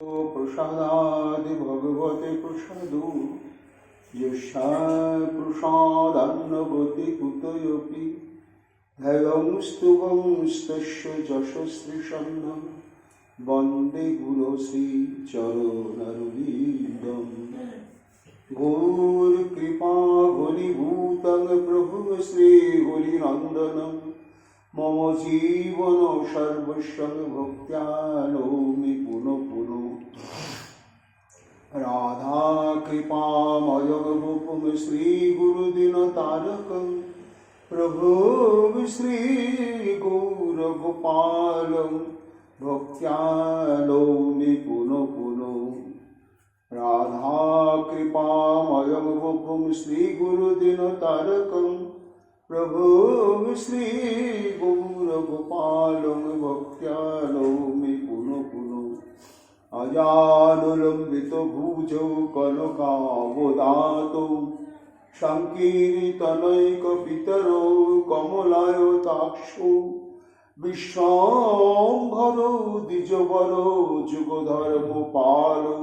प्रसादादि भगवते प्रसादो यस्याः प्रसादान्नगति कुतोऽपि दैवं स्तुवंस्तस्य यशस्श्रीसन्नं वन्दे गुरुश्रीचरणरविन्दम् गौरकृपा घनीभूतं प्रभु श्रीहरिनन्दनं मम जीवन सर्वस्वं भक्त्या नौमि पुनः पुनः राधा कृपामयं श्रीगुरुदिनतारकं प्रभु श्रीगौरगोपालं भक्त्या नौमि पुनः पुनः राधा कृपामयं श्रीगुरुदिनतारकं प्रभु श्रीगौरगोपालं भक्त्या नौमि पुनः पुनः अजानुलम्बितो भुजौ कनकावदातो सङ्कीर्तनैकपितरो कमलायताक्षो विश्वाम्भरो द्विजवरो जुगधर्मपालो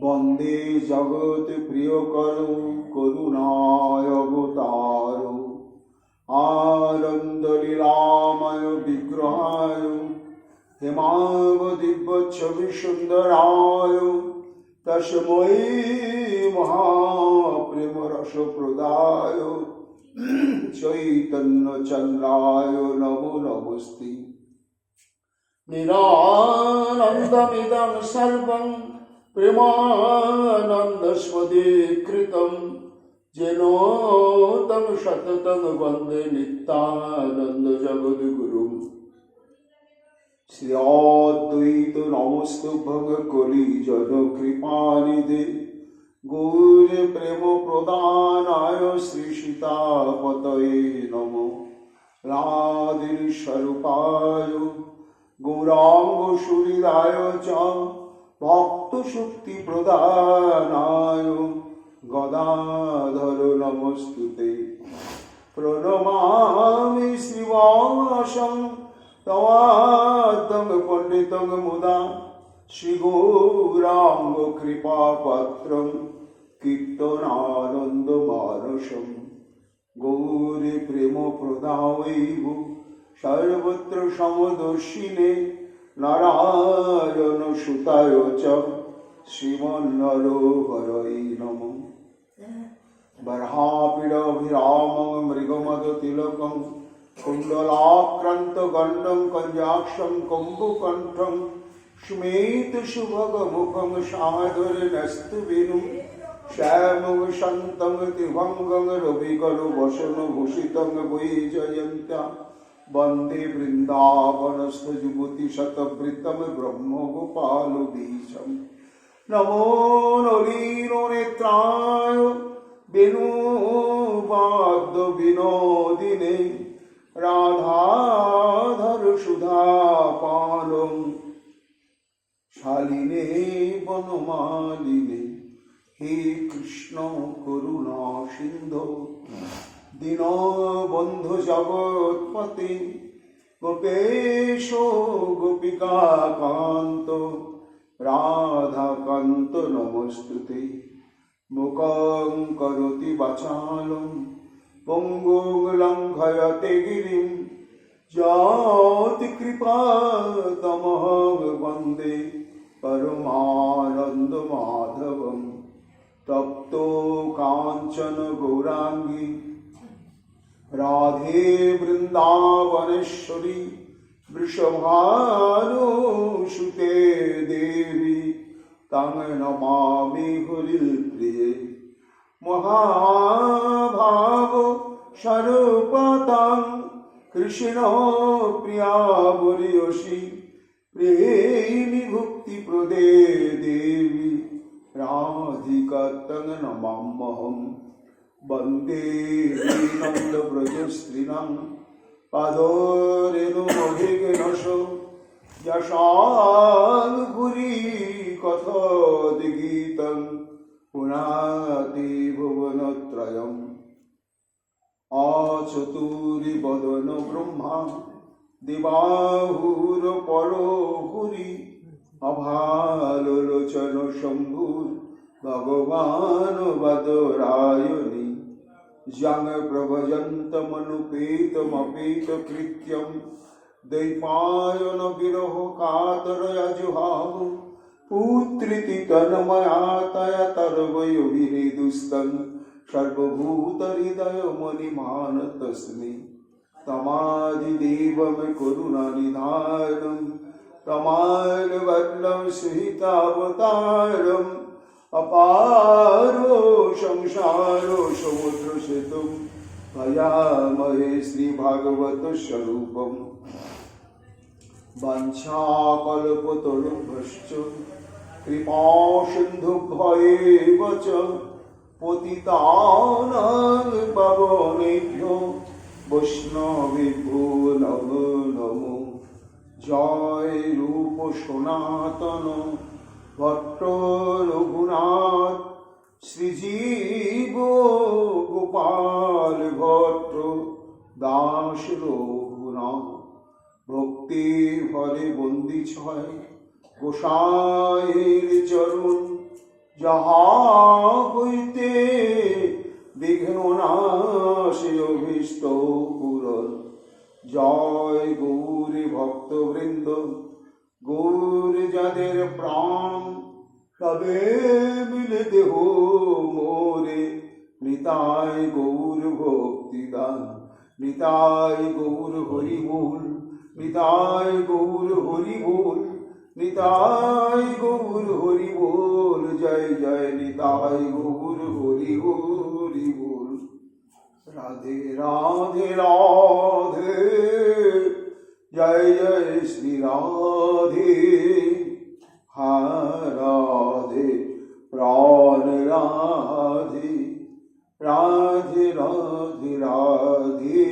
वन्दे जगत्प्रियकरो करुणावतारो आनन्दलीलामय विग्रहाय हेमावदिव्यच्छविसुन्दराय तस्मै महाप्रेमरसप्रदाय चैतन्यचन्द्राय नमो नमस्ते निरानन्दमिदं सर्वं प्रेमानन्दस्वदीकृतं येन तं सततं वन्दे नित्यानन्दजगद्गुरुम् श्री अद्वैत नमस्तुभ्यं कलिजनकृपानिधे गौर प्रेम प्रदानाय श्री सीतापतये नमो राधेश्वरूपाय गौरांग सुहृदाय च भक्तशक्ति प्रदानाय गदाधर नमस्तुते प्रणमामि श्रीवासं तवादं पंडितं मुदा श्रीगौरांग कृपापात्रं कीर्तनानन्दमानसं गौरी प्रेम प्रदावैव सर्वत्र समदर्शिने नारायण सुताय च श्रीमन्नरहरये नमः बर्हापीडभिरामं मृगमदतिलकं कुण्डलाक्रान्तगण्डं कञ्जाक्षं कम्बुकण्ठं स्मेतसुभगमुखं सादरनस्तुविनुं श्यामं शान्तं त्रिभङ्गं रविकरवसनभूषितं वैजयन्त्या वन्दे वृन्दावनस्थयुवतिशतवृत्तं ब्रह्मगोपालबीजं नमो नलिननेत्राय वेणुवाद्यविनोदिने राधाधर सुधापानं शालिने वनमालिने हे कृष्ण करुणा सिन्धो दीनबन्धु जगत्पते गोपेश गोपिकान्त राधाकान्त नमस्तुते मुखं करोति वाचालं पङ्गुं लङ्घयते गिरिं यत्कृपातमहं वन्दे परमानन्दमाधवं तप्तो काञ्चन गौराङ्गी राधे वृन्दावनेश्वरी वृषभानुसुते देवी तं नमामि हरिप्रिये महाभाग स्वरूपतं कृष्ण प्रिया वरियसी प्रेमी भुक्तिप्रदे देवी राधिका तं नमाम्यहम् वन्दे नन्दव्रजस्त्रीणां पादरेणुमभिघ्नश यशानुपुरी कथोद्गीतं पुनाति भुवनत्रयम् अचतुर्वदन ब्रह्मा दिवाहुर परो हुरी अभालोचन शंभुर भगवान वदरायणी जंग प्रभजन्तमनुपेतमपेत कृत्यं दैपायन विरह कातरया जुहाव पुत्रिति तन्मयातया तर्वयोभिनेदुस्तं सर्वभूत हृदय मणिमान तस्मै तमादिदेवं करुणानिधानं तमालवर्णं सुहितावतारम् अपारो संसारो समुद्रसेतुं भयामहे श्रीभागवत स्वरूपम् वाञ्छाकल्पतरुभ्यश्च कृपासिन्धुभ्येव च पतितानां पावनेभ्यो वैष्णवेभ्यो नमो नमो जय रूप सनातन भट्ट रघुनाथ श्रीजीव गोपाल भट्ट दास रघुनाथ भक्ति भरे बंदी छय गोसाईर चरण जहा हইতে বিঘ্ননাশে অভীষ্ট পূরণ জয় গৌরী ভক্তবৃন্দ গৌর যাদের প্রাণ তবে মিলে দেহ মোরে নিতাই গৌর ভক্তিদান নিতাই গৌর হরি বল নিতাই গৌর হরি বল নিতাই গৌর হরি বল জয় জয় নিতাই গৌর হরি হরি বল রাধে রাধে রাধে जय जय श्री राधे राधे प्राण राधे राधे राधे राधे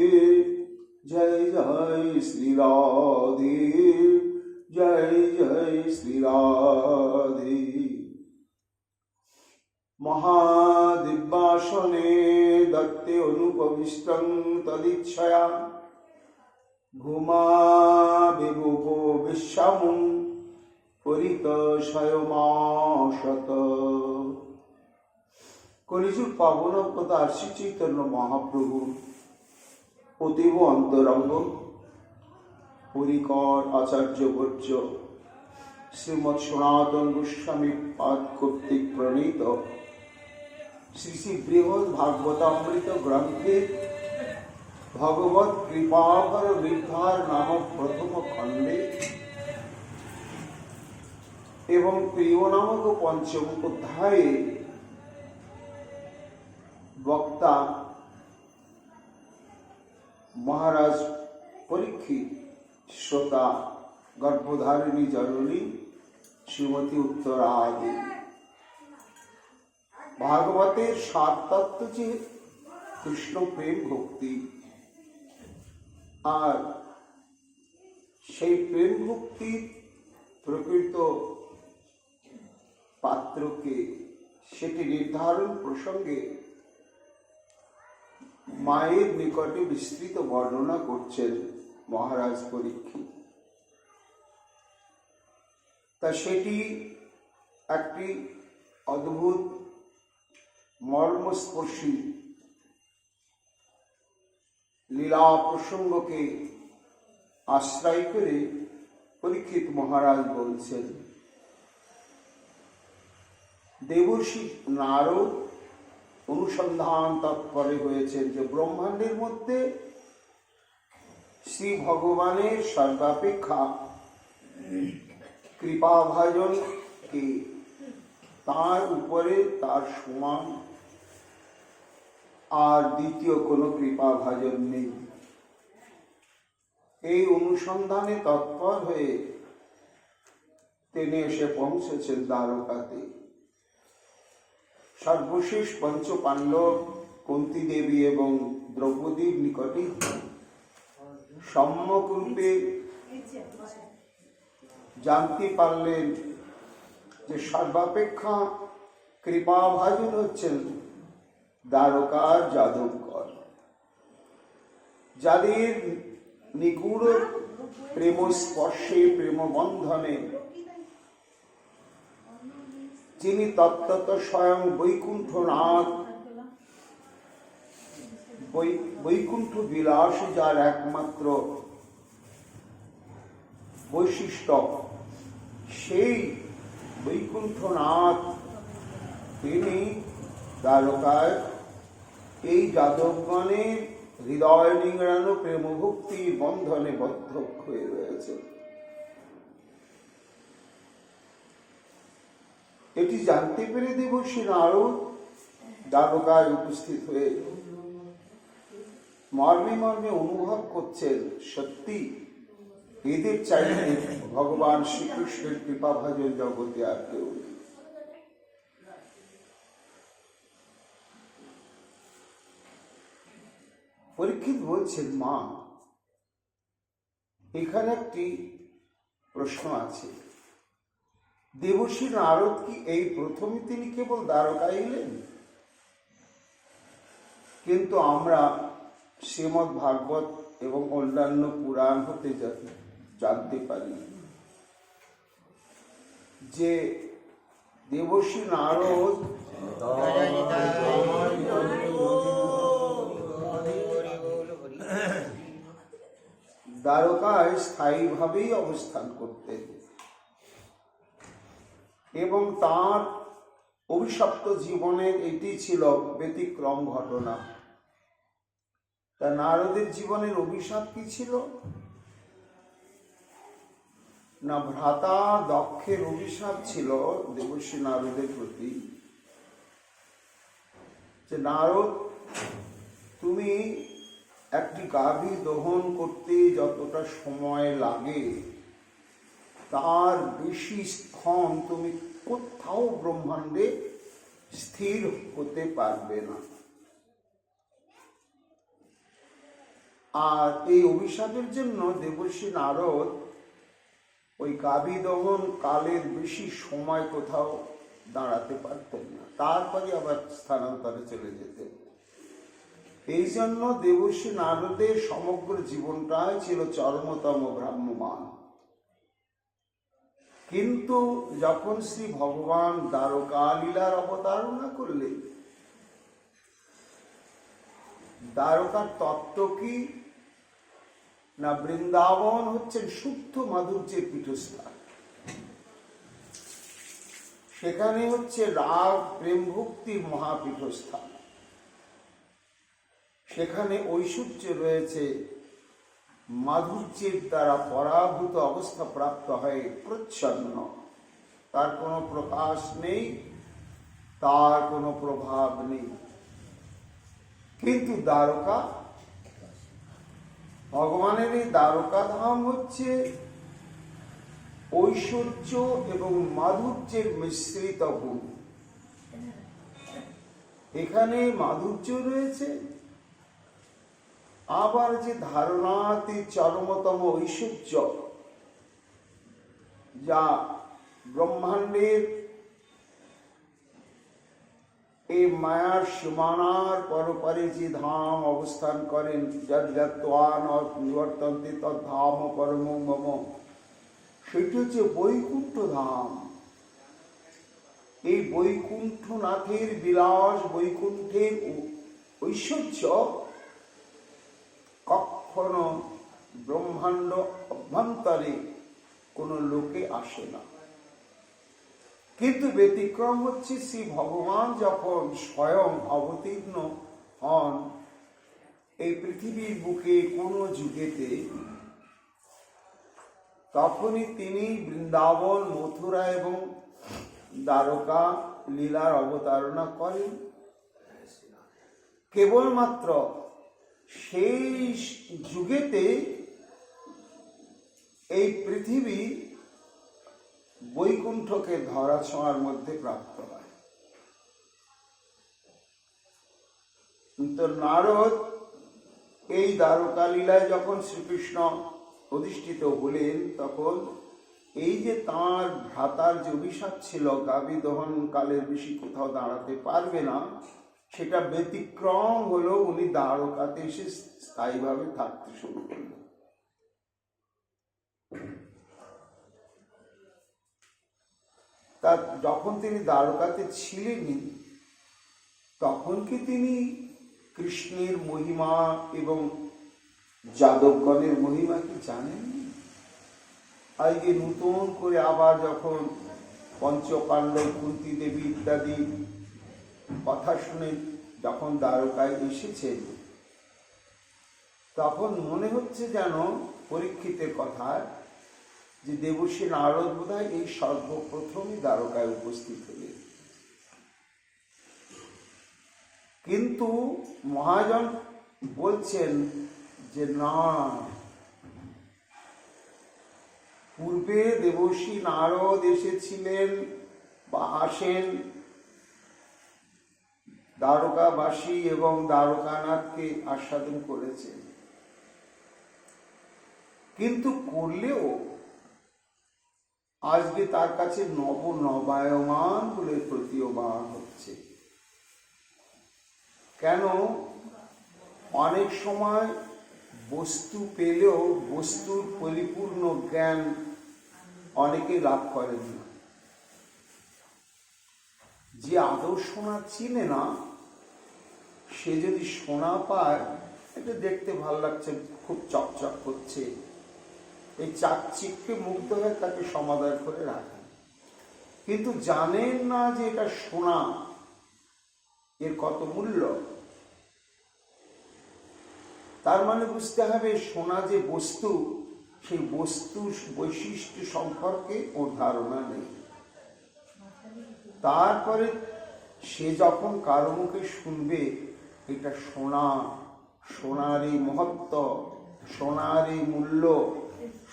जय जय श्री राधे जय जय श्री राधे महादिव्यासने दत्ते अनुपविष्टं तदिच्छया भूमा विभुभो विश्वमुं परितशयमाशत कलिजुग पावन अवतार श्री चैतन्य महाप्रभु अतीव अंतरंग परिकर आचार्य वर्य श्रीमद सनातन गोस्वामी पाद कर्तृक प्रणीत श्री श्री बृहद भागवतामृत ग्रंथे भगवत कृपाभर निर्धार नामक प्रथम खंडे एवं प्रिय नामक पंचम अध्याये वक्ता महाराज परीक्षित श्रोता गर्भधारिणी जननी श्रीमती उत्तरा देवी भागवतेर सात तत्व जे कृष्ण प्रेम भक्ति আর সেই প্রেম ভক্তির প্রকৃত পাত্রকে সেটি নির্ধারণ প্রসঙ্গে মায়ের নিকটে বিস্তৃত বর্ণনা করছেন মহারাজ পরীক্ষিত। তা সেটি একটি অদ্ভুত মর্মস্পর্শী লীলা প্রসঙ্গকে আশ্রয় করে পরীক্ষিত মহারাজ বলছেন, দেবর্ষি নারদ অনুসন্ধান তৎপরে হয়েছেন যে ব্রহ্মাণ্ডের মধ্যে শ্রী ভগবানের সর্বাপেক্ষা কৃপাভাজন কে, তার উপরে তার সমান আর দ্বিতীয় কোনো কৃপাভাজন নেই। এই অনুসন্ধানে তৎপর হয়ে তিনি এসে পৌঁছেছেন দ্বারকাতে। সর্বশেষ পঞ্চ পাণ্ডব কুন্তী দেবী এবং দ্রৌপদীর নিকটে সম্যক রূপে জানতে পারলেন যে সর্বাপেক্ষা কৃপাভাজন হচ্ছেন দ্বারকার যাদবগণ, যাদের নিগুড় প্রেম স্পর্শে প্রেম বন্ধনে যিনি তত্ত্বত স্বয়ং বৈকুণ্ঠনাথ, বৈকুণ্ঠ বিলাস যার একমাত্র বৈশিষ্ট্য, সেই বৈকুণ্ঠনাথ তিনি দ্বারকায় এই যাদবগণের হৃদয় নিংড়ানো প্রেমভক্তির বন্ধনে বদ্ধ হয়ে রয়েছে। এটি জানতে পেরে দেবর্ষি নারদ দ্বারকায় উপস্থিত হয়ে মর্মে মর্মে অনুভব করছেন, সত্যি এদের চাইতে ভগবান শ্রীকৃষ্ণের কৃপাভাজন জগতে আর কেউ নেই। পরীক্ষিত বলছেন, মা এখানে একটি প্রশ্ন আছে, দেবর্ষি নারদ কি এই প্রথমে তিনি কেবল দ্বারকায় এলেন? কিন্তু আমরা শ্রীমদ্ ভাগবত এবং অন্যান্য পুরাণ হতে জানতে পারি যে দেবর্ষি নারদ দ্বারকায় স্থায়ীভাবেই অবস্থান করতেন এবং তার অভিশপ্ত জীবনের এটি ছিল ব্যতিক্রম ঘটনা। তা নারদের জীবনের অভিশাপ কি ছিল? না, ভ্রাতা দক্ষের অভিশাপ ছিল দেবর্ষি নারদের প্রতি, যে নারদ তুমি একটি গাভী দহন করতে যতটা সময় লাগে তার বেশি ক্ষণ তুমি কোথাও ব্রহ্মাণ্ডে স্থির হতে পারবে না। আর এই অভিশাপের জন্য দেবর্ষি নারদ ওই গাভী দহন কালের বেশি সময় কোথাও দাঁড়াতে পারতেন না, তারপরে আবার স্থানান্তরে চলে যেতেন। এই জন্য দেবর্ষি নারদের সমগ্র জীবনটাই ছিল চরমতম ভ্রাম্যমান। কিন্তু যখন শ্রী ভগবান দ্বারকা লীলার অবতারণা করলেন, দ্বারকার তত্ত্ব কি? না, বৃন্দাবন হচ্ছেন শুদ্ধ মাধুর্যের পীঠস্থান। সেখানে হচ্ছে রাগ প্রেম ভক্তির মহাপীঠস্থান। সেখানে ঐশ্বর্য রয়েছে, মাধুর্যের দ্বারা পরাভূত অবস্থা প্রাপ্ত হয় প্রচ্ছন্ন, তার কোনো প্রকাশ নেই, তার কোনো প্রভাব নেই। কিন্তু দ্বারকা, ভগবানের এই দ্বারকা ধাম হচ্ছে ঐশ্বর্য এবং মাধুর্যের মিশ্রিত ভূমি। এখানে মাধুর্য রয়েছে, আবার যে ধারণাতে চরমতম ঐশ্বর্য, যা ব্রহ্মাণ্ডের এই মায়ার সীমানার পরপারে যে ধাম অবস্থান করেন, যদ্যাত্মান নিবর্তন্তে তদ্ধাম পরমং মম, সেটি হচ্ছে বৈকুণ্ঠ ধাম। এই বৈকুণ্ঠনাথের বিলাস, বৈকুণ্ঠের ঐশ্বর্য কখনো ব্রহ্মাণ্ড অভ্যন্তরে কোন লোকে আসে না। কিন্তু ব্যতিক্রম হচ্ছে শ্রী ভগবান যখন স্বয়ং অবতীর্ণ হন এই পৃথিবীর বুকে কোনো যুগেতে, তখনই তিনি বৃন্দাবন, মথুরা এবং দ্বারকা লীলার অবতারণা করেন। কেবলমাত্র সেই যুগেতে এই পৃথিবী বৈকুণ্ঠকে ধরা ছোঁয়ার মধ্যে প্রাপ্ত হয়। কিন্তু নারদ এই দ্বারকা লীলায় যখন শ্রীকৃষ্ণ অধিষ্ঠিত হলেন, তখন এই যে তাঁর ভ্রাতার যে অভিশাপ ছিল গাভী দহন কালের বেশি কোথাও দাঁড়াতে পারবে না, সেটা ব্যতিক্রম হলো, উনি দ্বারকাতে এসে স্থায়ীভাবে থাকতে শুরু করলেন। তার যখন তিনি দ্বারকাতে ছিলেনই তখন কি তিনি কৃষ্ণের মহিমা এবং যাদবগণের মহিমা কি জানেন? আজকে নতুন করে আবার যখন পঞ্চপাণ্ডব, কুন্তী দেবী ইত্যাদি কথা শুনে যখন দ্বারকায় এসেছেন, তখন মনে হচ্ছে যেন পরীক্ষিতের কথা যে দেবর্ষি নারদ বোধহয় এই সর্বপ্রথমই দ্বারকায় উপস্থিত হলেন। কিন্তু মহাজন বলছেন যে না, পূর্বে দেবর্ষি নারদ এসেছিলেন বা আসেন, দ্বারকাবাসী এবং দ্বারকানাথকে আস্বাদন করেছেন, কিন্তু করলেও আজকে তার কাছে নবায়মান বলে প্রতীয়মান হচ্ছে। কেন? অনেক সময় বস্তু পেলেও বস্তুর পরিপূর্ণ জ্ঞান অনেকে লাভ করেন না। যে আদৌ সোনা চিনে না, সে যদি সোনা পায়, এটা দেখতে ভালো লাগছে, খুব চকচক করছে, এই চাকচিককে মুগ্ধ হয়ে তাকে সমাদর করে রাখেন, কিন্তু জানেন না যে এটা সোনা, এর কত মূল্য। তার মানে বুঝতে হবে সোনা যে বস্তু, সেই বস্তুর বৈশিষ্ট্য সম্পর্কে ওর ধারণা নেই। তারপরে সে যখন কারো মুখে শুনবে এটা সোনা, সোনার এই মহত্ব, সোনার এই মূল্য,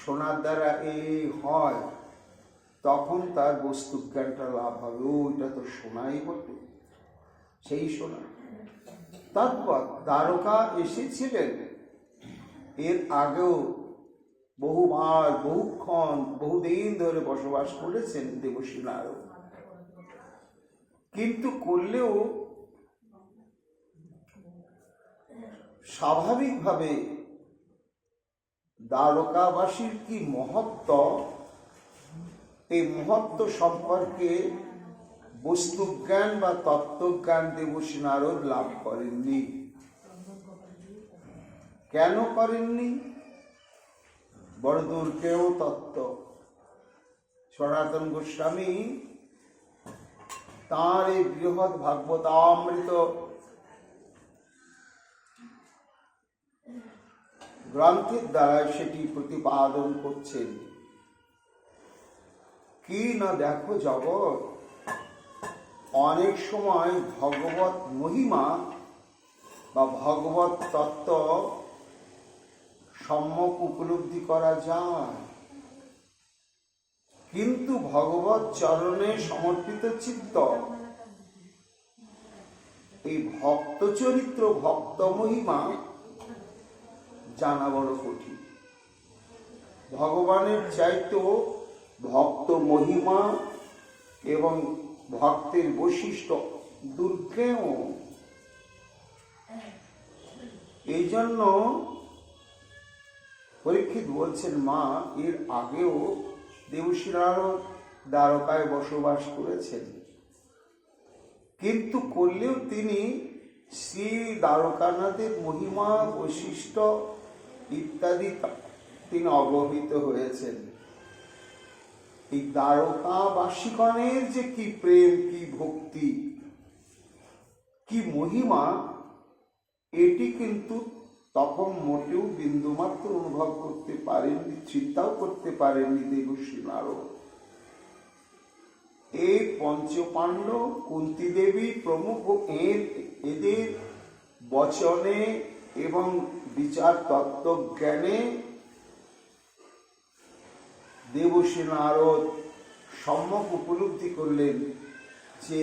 সোনার দ্বারা এই হয়, তখন তার বস্তু জ্ঞানটা লাভ হবে। ও, এটা তো সোনাই বটে, সেই সোনা। তারপর দ্বারকা এসেছিলেন, এর আগেও বহুবার, বহুক্ষণ, বহুদিন ধরে বসবাস করেছেন দেবর্ষি নারদ, কিন্তু করলেও স্বাভাবিকভাবে দ্বারকাবাসীর কি মহত্ব, এই মহত্ব সম্পর্কে বস্তুজ্ঞান বা তত্ত্বজ্ঞান দেবর্ষি নারদ লাভ করেননি। কেন করেননি? বড় দুর্গেয় তত্ত্ব। সনাতন গোস্বামী তাঁর এই বৃহৎ ভাগবতামৃত গ্রন্থের দ্বারা সেটি প্রতিপাদন করছেন। কি না দেখো জগৎ, অনেক সময় ভগবত মহিমা বা ভগবত তত্ত্ব সম্যক উপলব্ধি করা যায়, কিন্তু ভগবত চরণে সমর্পিত চিত্ত, এই ভক্ত চরিত্র, ভক্ত মহিমা জানা বড় কঠিন। ভগবানের চাইতেও ভক্ত মহিমা এবং ভক্তের বৈশিষ্ট্য দুর্গেয়। এই জন্য পরীক্ষিত বলছেন, মা, এর আগেও দেবর্ষি নারদ দ্বারকায় বসবাস করেছেন, কিন্তু করলেও তিনি শ্রী দ্বারকানাথের মহিমা, বৈশিষ্ট্য ইত্যাদি তিনি অবহিত হয়েছেন। এই দ্বারকাবাসীগণের যে কি প্রেম, কি ভক্তি, কি মহিমা, এটি কিন্তু তখন মোটেও বিন্দুমাত্র অনুভব করতে পারেননি, চিন্তাও করতে পারেননি দেবর্ষি নারদ। এই পঞ্চপাণ্ডব, কুন্তী দেবী প্রমুখ এদের বচনে এবং বিচার তত্ত্বজ্ঞানে দেবর্ষি নারদ সম্যক উপলব্ধি করলেন যে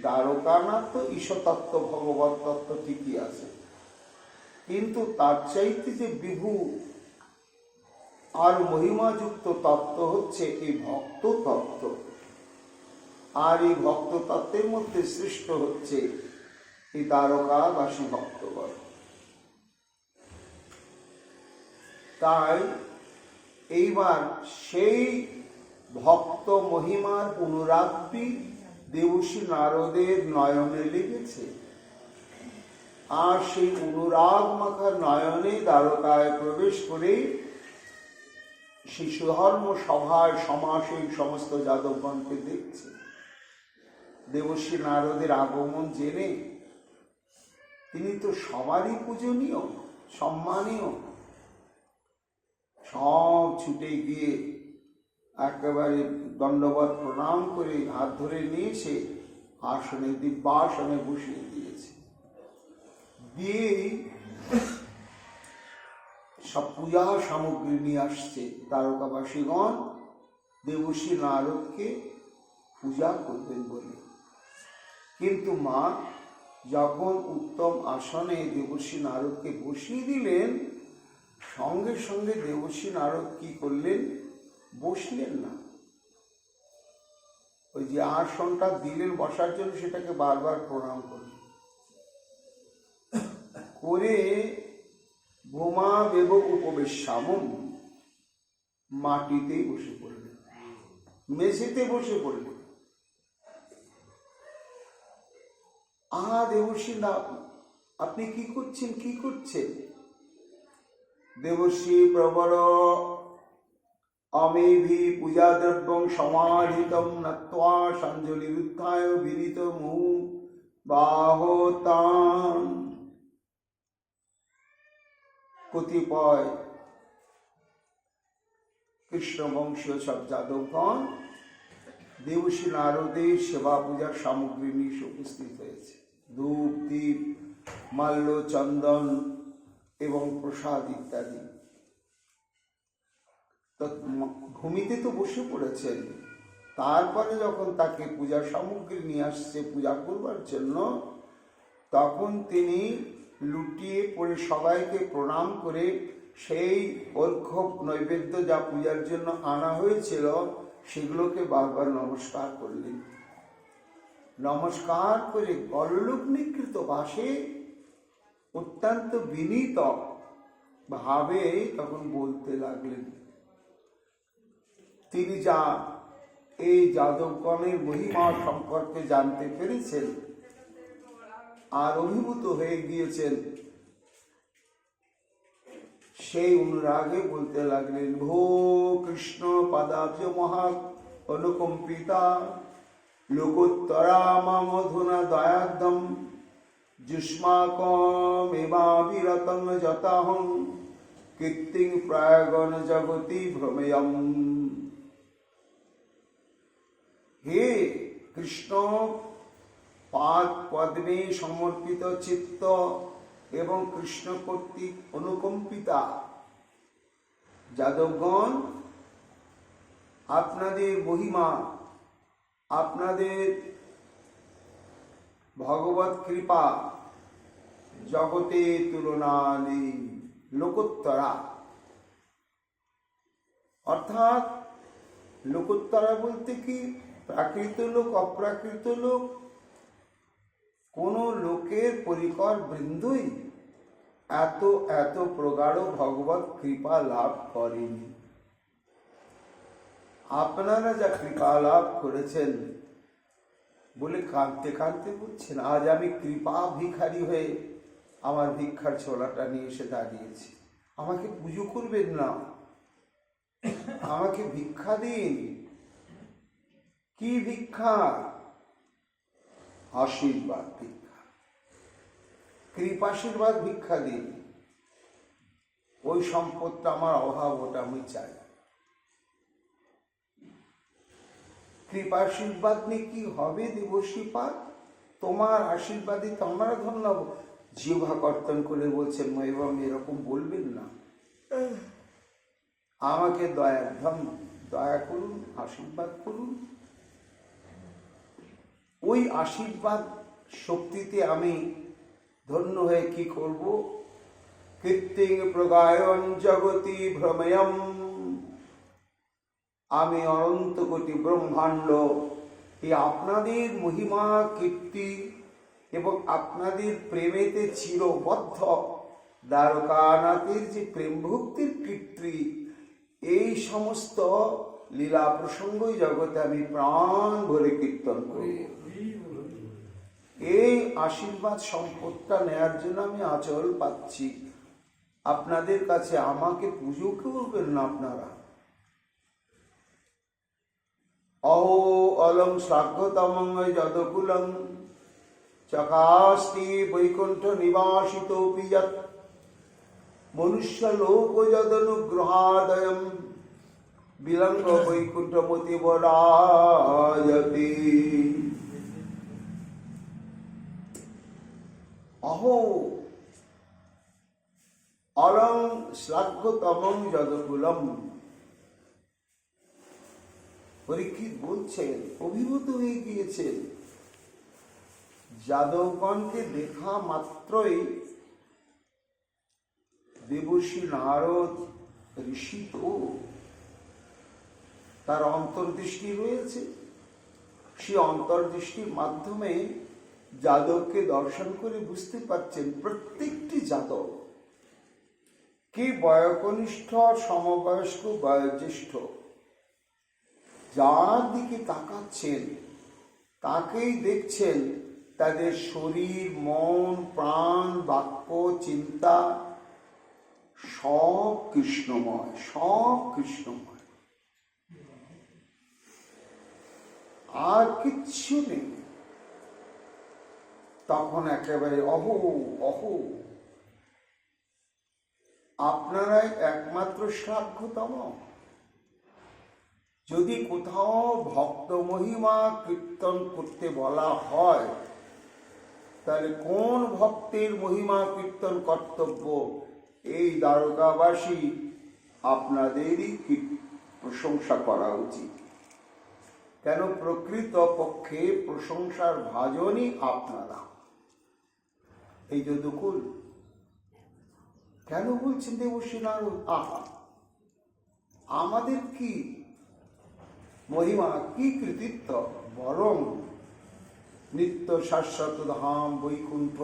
দ্বারকানাথ তো ঈশ্বরতত্ত্ব, ভগবত তত্ত্ব ঠিকই আছে, কিন্তু তার চাইতে যে বিভু আর মহিমাযুক্ত তত্ত্ব হচ্ছে এই ভক্ত তত্ত্ব। আর এই ভক্ত তত্ত্বের মধ্যে সৃষ্ট হচ্ছে এই দ্বারকাবাসী ভক্তগণ। তাই এইবার সেই ভক্ত মহিমার পুনরাবৃত্তি দেবর্ষি নারদের নয়নে লেগেছে। আর সেই অনুরাগ মাখা নয়নে দ্বারকায় প্রবেশ করে সেই সুধর্ম সভায় সমাসীন সমস্ত যাদবগণকে দেখছে। দেবর্ষি নারদের আগমন জেনে তিনি তো সবারই পূজনীয়, সম্মানীয়, সব ছুটে গিয়ে একেবারে দণ্ডবত প্রণাম করে হাত ধরে নিয়ে এসে আসনে দিব্যাসনে বসিয়ে দিয়েছে। দিয়েই সব পূজা সামগ্রী নিয়ে আসছে। দ্বারকাবাসীগণ দেবর্ষি নারদকে পূজা করবেন বলে। কিন্তু মা যখন উত্তম আসনে দেবর্ষি নারদকে বসিয়ে দিলেন, সঙ্গে সঙ্গে দেবর্ষি নারদ কি করলেন? বসলেন না। ওই যে আসনটা দিলেন বসার জন্য, সেটাকে বারবার প্রণাম করলেন করে ভূমা দেব উপবেশামন, মাটিতেই বসে পড়লেন, মেঝেতে বসে পড়লেন। দেবর্ষি না, আপনি কি করছেন, কি করছেন? দেবর্ষি প্রবর অমেভি পূজা দ্রব্যং সমাহিতম নত্বা সঞ্জলিরুত্থায় বিনীত মুহু বাহতান। কতিপয় কৃষ্ণবংশীয় সব যাদবগণ দেবর্ষি নারদের সেবা পূজার সামগ্রী নিয়ে উপস্থিত হয়েছে। ধূপ, দীপ, মাল্য, চন্দন এবং প্রসাদ ইত্যাদি। ভূমিতে তো বসে পড়েছেন। তারপরে যখন তাকে পূজার সামগ্রী নিয়ে আসছে পূজা করবার জন্য, তখন তিনি লুটিয়ে পড়ে সবাইকে প্রণাম করে সেই অর্ঘ্য নৈবেদ্য যা পূজার জন্য আনা হয়েছিল সেগুলোকে বারবার নমস্কার করলেন। নমস্কার করে গললোক নিকৃত ভাষে অত্যন্ত বিনীত ভাবে তখন বলতে লাগলেন, তিনি যা এই যাদবগণের মহিমা সম্পর্কে জানতে পেরেছেন আর অভিভূত হয়ে গিয়েছেন, সেই অনুরাগে বলতে লাগলেন, ভো কৃষ্ণ পদাব্জ মহা অনুকম্পিতা লোকোত্তরা মধুনা দয়াদম যুষ্মাকম এবাবিরতং যতাহং কীর্তিং প্রায়গণ জগতি ভ্রমেয়ম। হে কৃষ্ণ, পাদ পদ্মে সমর্পিত চিত্ত এবং কৃষ্ণ কর্তৃক অনুকম্পিতা যাদবগণ, আপনাদের মহিমা, আপনাদের ভগবত কৃপা জগতে তুলনা নেই। লোকোত্তরা অর্থাৎ লোকোত্তরা বলতে কি প্রাকৃত লোক, অপ্রাকৃত লোক, কোন লোকের পরিকর বৃন্দই এত এত প্রগাঢ় ভগবত কৃপা লাভ করেনি। আপনারা যা কৃপা লাভ করেছেন বলে কাঁদতে কাঁদতে বলছেন, আজ আমি কৃপা ভিখারি হয়ে আমার ভিক্ষার ছোলাটা নিয়ে এসে দাঁড়িয়েছি। আমাকে পুজো করবেন না, আমাকে ভিক্ষা দিন। কি ভিক্ষা? আশীর্বাদ ভিক্ষা, কৃপাশীর্বাদ ভিক্ষা দিন। ওই সম্পদটা আমার অভাব, ওটা আমি চাই। কৃপাশীর্বাদ নিয়ে কি হবে দেবর্ষিপাদ? তোমার আশীর্বাদে তো আমরা ধন্য হব। জিহ্বা কর্তন করে বলছেন, এবং এরকম বলবেন না, আমাকে দয়া করুন, আশীর্বাদ করুন। ওই আশীর্বাদ শক্তিতে আমি ধন্য হয়ে কি করব? কীর্তিং প্রগায়ন জগতি ভ্রময়ম, আমি অনন্ত কোটি ব্রহ্মাণ্ড এই আপনাদের মহিমা, কীর্তি এবং আপনাদের প্রেমেতে চিরবদ্ধ দ্বারকানাথের যে প্রেম ভক্তির কীর্তি, এই সমস্ত লীলা প্রসঙ্গই জগতে আমি প্রাণ ভরে কীর্তন করি। এই আশীর্বাদ সম্পদটা নেয়ার জন্য আমি আচল পাচ্ছি আপনাদের কাছে। আমাকে পুজো করবেন না আপনারা। অহো অলং শ্রাদ্ধতমং যদকুলং চকাস্তি বৈকুণ্ঠ নিবাসিতোপি যৎ মনুষ্য লোক যদনুগ্রহাদয়ম বিলঙ্গ বৈকুণ্ঠমতিবরায়তে। অহো অলং শ্লাঘ্যতমং যদকুলম। পরীক্ষিত বলছেন, অভিভূত হয়ে গিয়েছেন, যাদবগণকে দেখা মাত্রই দেবর্ষি নারদ ঋষি তো তার অন্তর্দৃষ্টি রয়েছে, সেই অন্তর্দৃষ্টির মাধ্যমে যাদবকে দর্শন করে বুঝতে পারছেন প্রত্যেকটি যাদব কি বয়োকনিষ্ঠ, সমবয়স্ক, বয়োজ্যেষ্ঠ, যার দিকে তাকাচ্ছেন তাকেই দেখছেন তাদের শরীর, মন, প্রাণ, বাক্য, চিন্তা সব কৃষ্ণময়, সব কৃষ্ণময়, আর কিচ্ছু নেই। তখন একেবারে অহো অহো, আপনারাই একমাত্র শ্লাঘ্যতম। যদি কোথাও ভক্ত মহিমা কীর্তন করতে বলা হয়, তাহলে কোন ভক্তের মহিমা কীর্তন কর্তব্য? এই দ্বারকাবাসী আপনাদেরই প্রশংসা করা উচিত। কেন? প্রকৃত পক্ষে প্রশংসার ভাজনই আপনারা। এই যদুকুল কেন বলছেন দেবর্ষি নারদ? আহা, আমাদের কি মহিমা, কি কৃতিত্ব! বরং নিত্য শাশ্বত ধাম বৈকুণ্ঠ,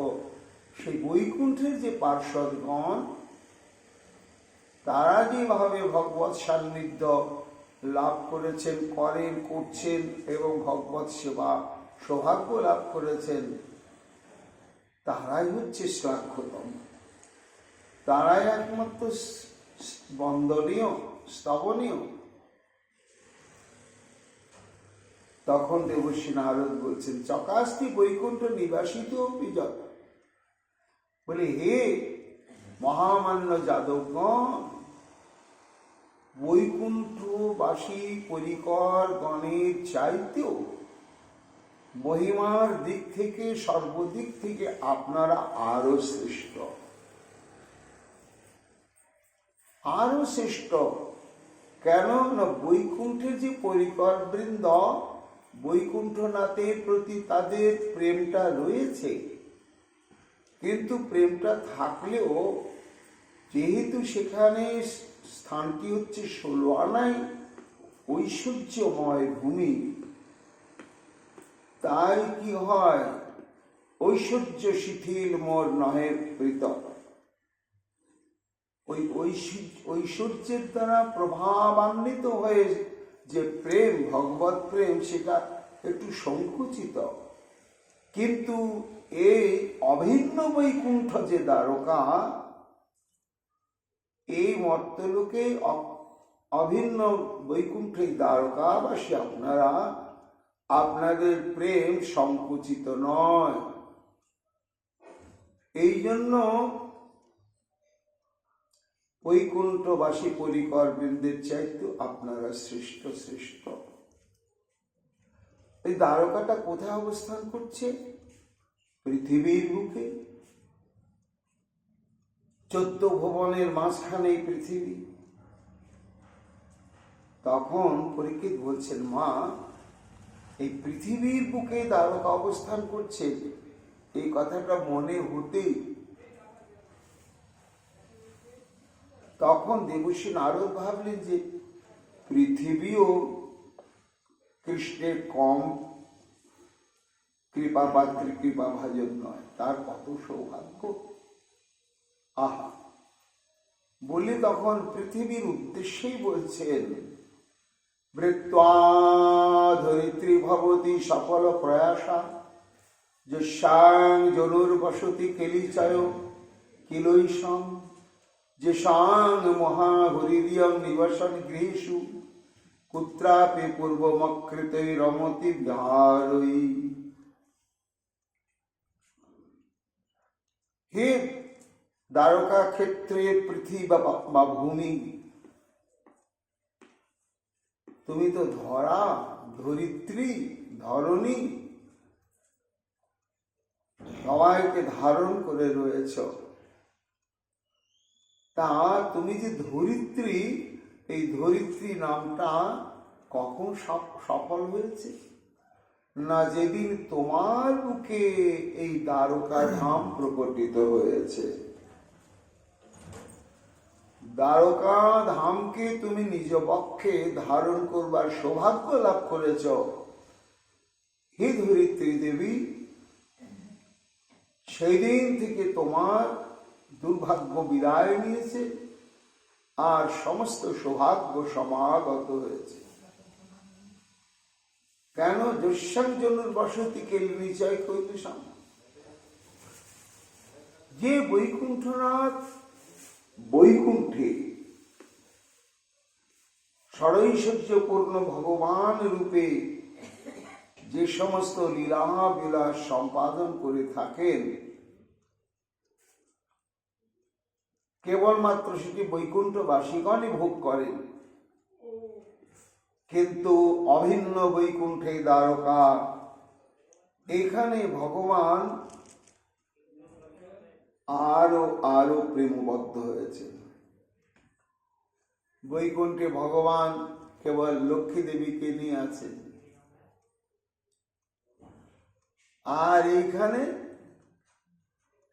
সেই বৈকুণ্ঠের যে পার্ষদগণ, তারা যেভাবে ভগবৎ সান্নিধ্য লাভ করেছেন, করেন, করছেন এবং ভগবৎ সেবা সৌভাগ্য লাভ করেছেন, তারাই হচ্ছে শ্লাঘ্যতম, তারাই একমাত্র বন্দনীয়, স্তবনীয়। তখন দেবর্ষি নারদ বলছেন, চকাস্তি বৈকুণ্ঠ নিবাসিত বিজয়, বলে হে মহামান্য যাদবগণ, বৈকুণ্ঠবাসী পরিকর গণের চাইতেও মহিমার দিক থেকে, সর্বদিক থেকে আপনারা আরো শ্রেষ্ঠ, আরো শ্রেষ্ঠ। কেন না বৈকুণ্ঠের যে পরিকর বৃন্দ, বৈকুণ্ঠনাথের প্রতি তাদের প্রেমটা রয়েছে, কিন্তু প্রেমটা থাকলেও যেহেতু সেখানে স্থানটি হচ্ছে 16 আনাই ঐশ্বর্যময় ভূমি, তাই কি হয়, ঐশ্বর্য শিথিল মোর নহে প্রীতম। ওই ঐশ্বর্যের দ্বারা প্রভাবান্বিত হয়ে যে প্রেম, ভগবত প্রেম, সেটা একটু সংকুচিত। কিন্তু এই অভিন্ন বৈকুণ্ঠ যে দ্বারকা, এই মর্তলোকে অভিন্ন বৈকুণ্ঠে দ্বারকাবাসী আপনারা, আপনাদের প্রেম সংকুচিত নয়। এই জন্য বৈকুণ্ঠবাসী পরিকর বৃন্দের চাইতে আপনারা শ্রেষ্ঠ শ্রেষ্ঠ। এই দ্বারকাটা কোথায় অবস্থান করছে? পৃথিবীর বুকে। 14 ভুবনের মাঝখানে পৃথিবী। তখন পরীক্ষিত বলছেন, মা, এই পৃথিবীর বুকে দ্বারকা অবস্থান করছে, এই কথাটা মনে হতেই তখন দেবর্ষি নারদ ভাবলেন যে পৃথিবীও কৃষ্ণের কম কৃপা পাত্রী, কৃপা ভাজন নয়, তার কত সৌভাগ্য! আহা, বলে তখন পৃথিবীর উদ্দেশ্যেই বলছেন বৃত্ত্বা ধরিত্রী ভবতি সফল প্রয়াসা যস্যাং জনুর্বসতি কেলিচয় কিলৈষম যেষাং মহাহরিদিয়ং নিবসন গৃহেষু কুত্রাপি পূর্বমকৃতৈ রমতি বিহারৈ। হে দ্বারকা ক্ষেত্রে পৃথিবী বা ভূমি, তুমি তো ধরা, ধরিত্রী, ধরণী, সবাইকে ধারণ করে রয়েছ। তা তুমি যে ধরিত্রী, এই ধরিত্রী নামটা কখন সফল হয়েছে? না যেদিন তোমার বুকে এই দ্বারকা ধাম প্রকটিত হয়েছে। দ্বারকা ধামকে তুমি নিজ পক্ষে ধারণ করবার সৌভাগ্য লাভ করেছ। হে ধরিত্রী দেবী, সেই দিন থেকে তোমার দুর্ভাগ্য বিদায় নিয়েছে আর সমস্ত সৌভাগ্য সমাগত হয়েছে। কেন? যস্যাং জনুর্বসতি কেলিচয় কৈলাসম, যে বৈকুণ্ঠনাথ বৈকুণ্ঠে ষড়ৈশ্বর্যপূর্ণ ভগবান রূপে যে সমস্ত লীলা বিলাস সম্পাদন করে থাকেন, কেবলমাত্র সেটি বৈকুণ্ঠবাসীগণই ভোগ করেন। কিন্তু অভিন্ন বৈকুণ্ঠে দ্বারকা, এখানে ভগবান আরো আরো প্রেমবদ্ধ হয়েছে। বৈকুণ্ঠে ভগবান কেবল লক্ষ্মী দেবীকে নিয়ে আছেন, আর এইখানে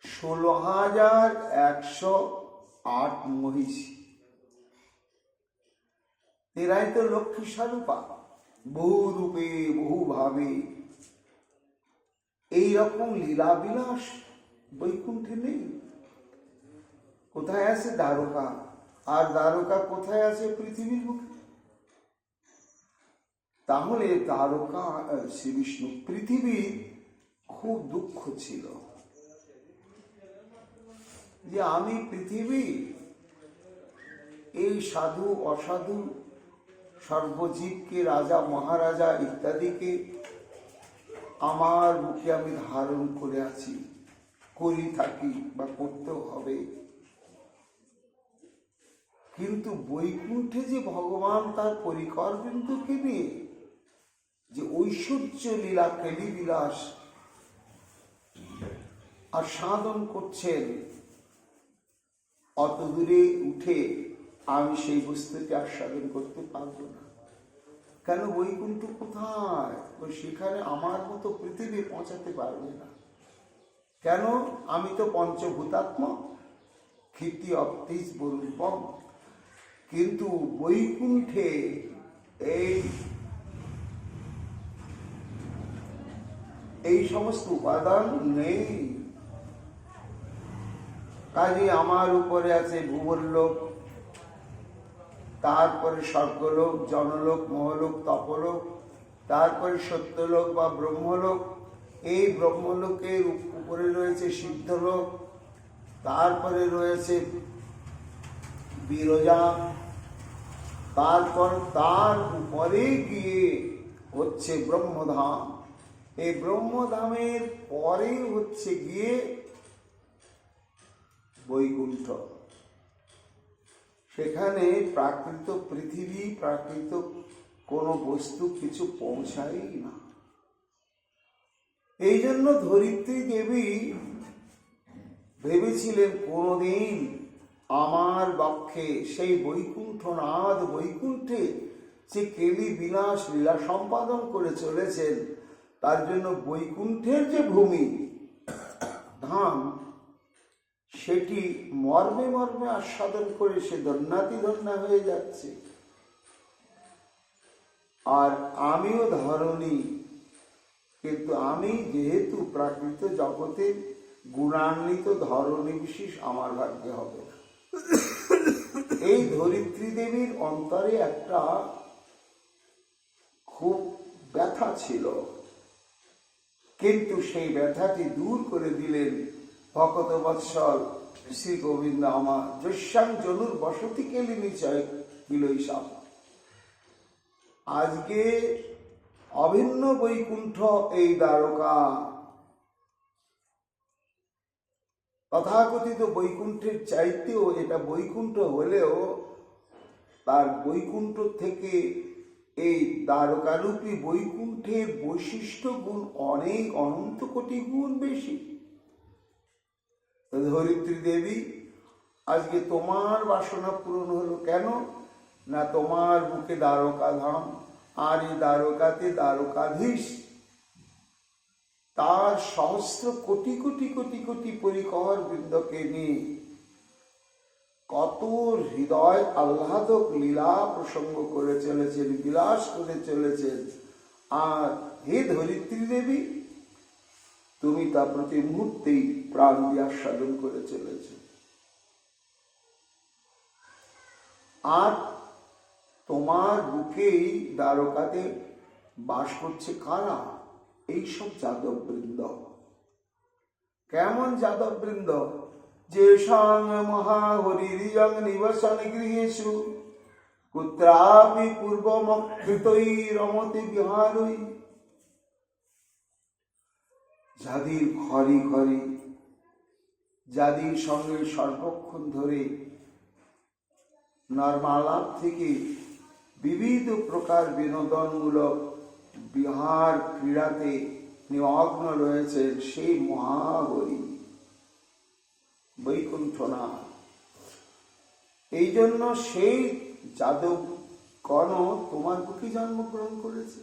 16,108 মহিষী, এরাই তো লক্ষ্মী স্বরূপা, বহু রূপে বহু ভাবে। এইরকম লীলা বিলাস বৈকুণ্ঠে নেই। কোথায় আছে? দ্বারকা। আর দ্বারকা কোথায় আছে? পৃথিবীর বুকে। তাহলে দ্বারকা শ্রী বিষ্ণু, পৃথিবীর খুব দুঃখ ছিল যে আমি পৃথিবী, এই সাধু অসাধু সর্বজীবকে, রাজা মহারাজা ইত্যাদিকে আমার মুখে আমি ধারণ করে আছি, করি থাকি বা করতেও হবে। কিন্তু বৈকুণ্ঠে যে ভগবান তার পরিকর বিন্দুকে নিয়ে যে ঐশ্বর্য লীলা কেলি বিলাস আর সাধন করছেন, অত দূরে উঠে আমি সেই বস্তুকে আস্বাদন করতে পারবো না। কেন? বৈকুণ্ঠ কোথায়? সেখানে আমার মতো পৃথিবী পৌঁছাতে পারবে না। কেন? আমি তো পঞ্চভূতাত্মা, ক্ষিতি অপ্তিস বরূপম। কিন্তু বৈকুণ্ঠে এই সমস্ত উপাদান নেই। কাজে আমার উপরে আছে ভূবরলোক, তারপরে স্বর্গলোক, জনলোক, মহলোক, তপলোক, তারপরে সত্যলোক বা ব্রহ্মলোক। এই ব্রহ্মলোকের উপরে রয়েছে সিদ্ধলোক, তারপরে রয়েছে বিরজা, তারপর তার উপরে গিয়ে হচ্ছে ব্রহ্মধাম। এই ব্রহ্মধামের পরে হচ্ছে গিয়ে বৈকুণ্ঠ। সেখানে প্রাকৃত পৃথিবী, প্রাকৃত কোনো বস্তু কিছু পৌঁছায় না। এই জন্য ধরিত্রী দেবী ভেবেছিলেন কোনদিন আমার বক্ষে সেই বৈকুণ্ঠনাথ, বৈকুণ্ঠে যে কেলি বিলাস লীলা সম্পাদন করে চলেছেন, তার জন্য বৈকুণ্ঠের যে ভূমি ধাম, সেটি মর্মে মর্মে আস্বাদন করে সে ধন্যাতিধন্যা হয়ে যাচ্ছে। আর আমিও ধরণী, কিন্তু আমি যেহেতু প্রাকৃত জগতের গুণান্বিত ধরণী বিশেষ, আমার ভাগ্যে হবে না। এই ধরিত্রী দেবীর অন্তরে একটা খুব ব্যথা ছিল, কিন্তু সেই ব্যথাটি দূর করে দিলেন ভকত বৎসল শ্রী গোবিন্দ আমার। যস্যাং জনুর বসতি কেলি নিচয় বিলৈসব। আজকে অভিন্ন বৈকুণ্ঠ এই দ্বারকা। তথাকথিত বৈকুণ্ঠের চাইতেও এটা বৈকুণ্ঠ হলেও তার বৈকুণ্ঠ থেকে এই দ্বারকারূপী বৈকুণ্ঠের বৈশিষ্ট্য গুণ অনেক অনন্ত কোটি গুণ বেশি। ধরিত্রী দেবী, আজকে তোমার বাসনা পূরণ হলো কেন? না তোমার বুকে দ্বারকা ধাম, আর এই দ্বারকাতে দ্বারকাধীশ তার সহস্র কোটি কোটি কোটি কোটি পরিকর বৃন্দকে নিয়ে কত হৃদয় আহ্লাদক লীলা প্রসঙ্গ করে চলেছেন, বিলাস করে চলেছেন। আর হে ধরিত্রী দেবী, তুমি তা প্রতি মুহূর্তেই প্রাণ দিয়ে আস্বাদন করে চলেছ। আর তোমার বুকেই দ্বারকাতে বাস করছে কারা? এইসব যাদব বৃন্দ। কেমন যাদব বৃন্দ? যে সং মহাহরিরিয়ং নিবসন গৃহেষু কুত্রাপি পূর্বমকৃতৈ রমতে বিহারৈ। যাদের ঘরে ঘরে, যাদের সঙ্গে সর্বক্ষণ ধরে নর্মালাপ থেকে বিবিধ প্রকার বিনোদনমূলক বিহার ক্রীড়াতে নিমগ্ন রয়েছেন সেই মহাহরি বৈকুণ্ঠনাথ। এই জন্য সেই যাদব গণ তোমার বুকে জন্মগ্রহণ করেছে।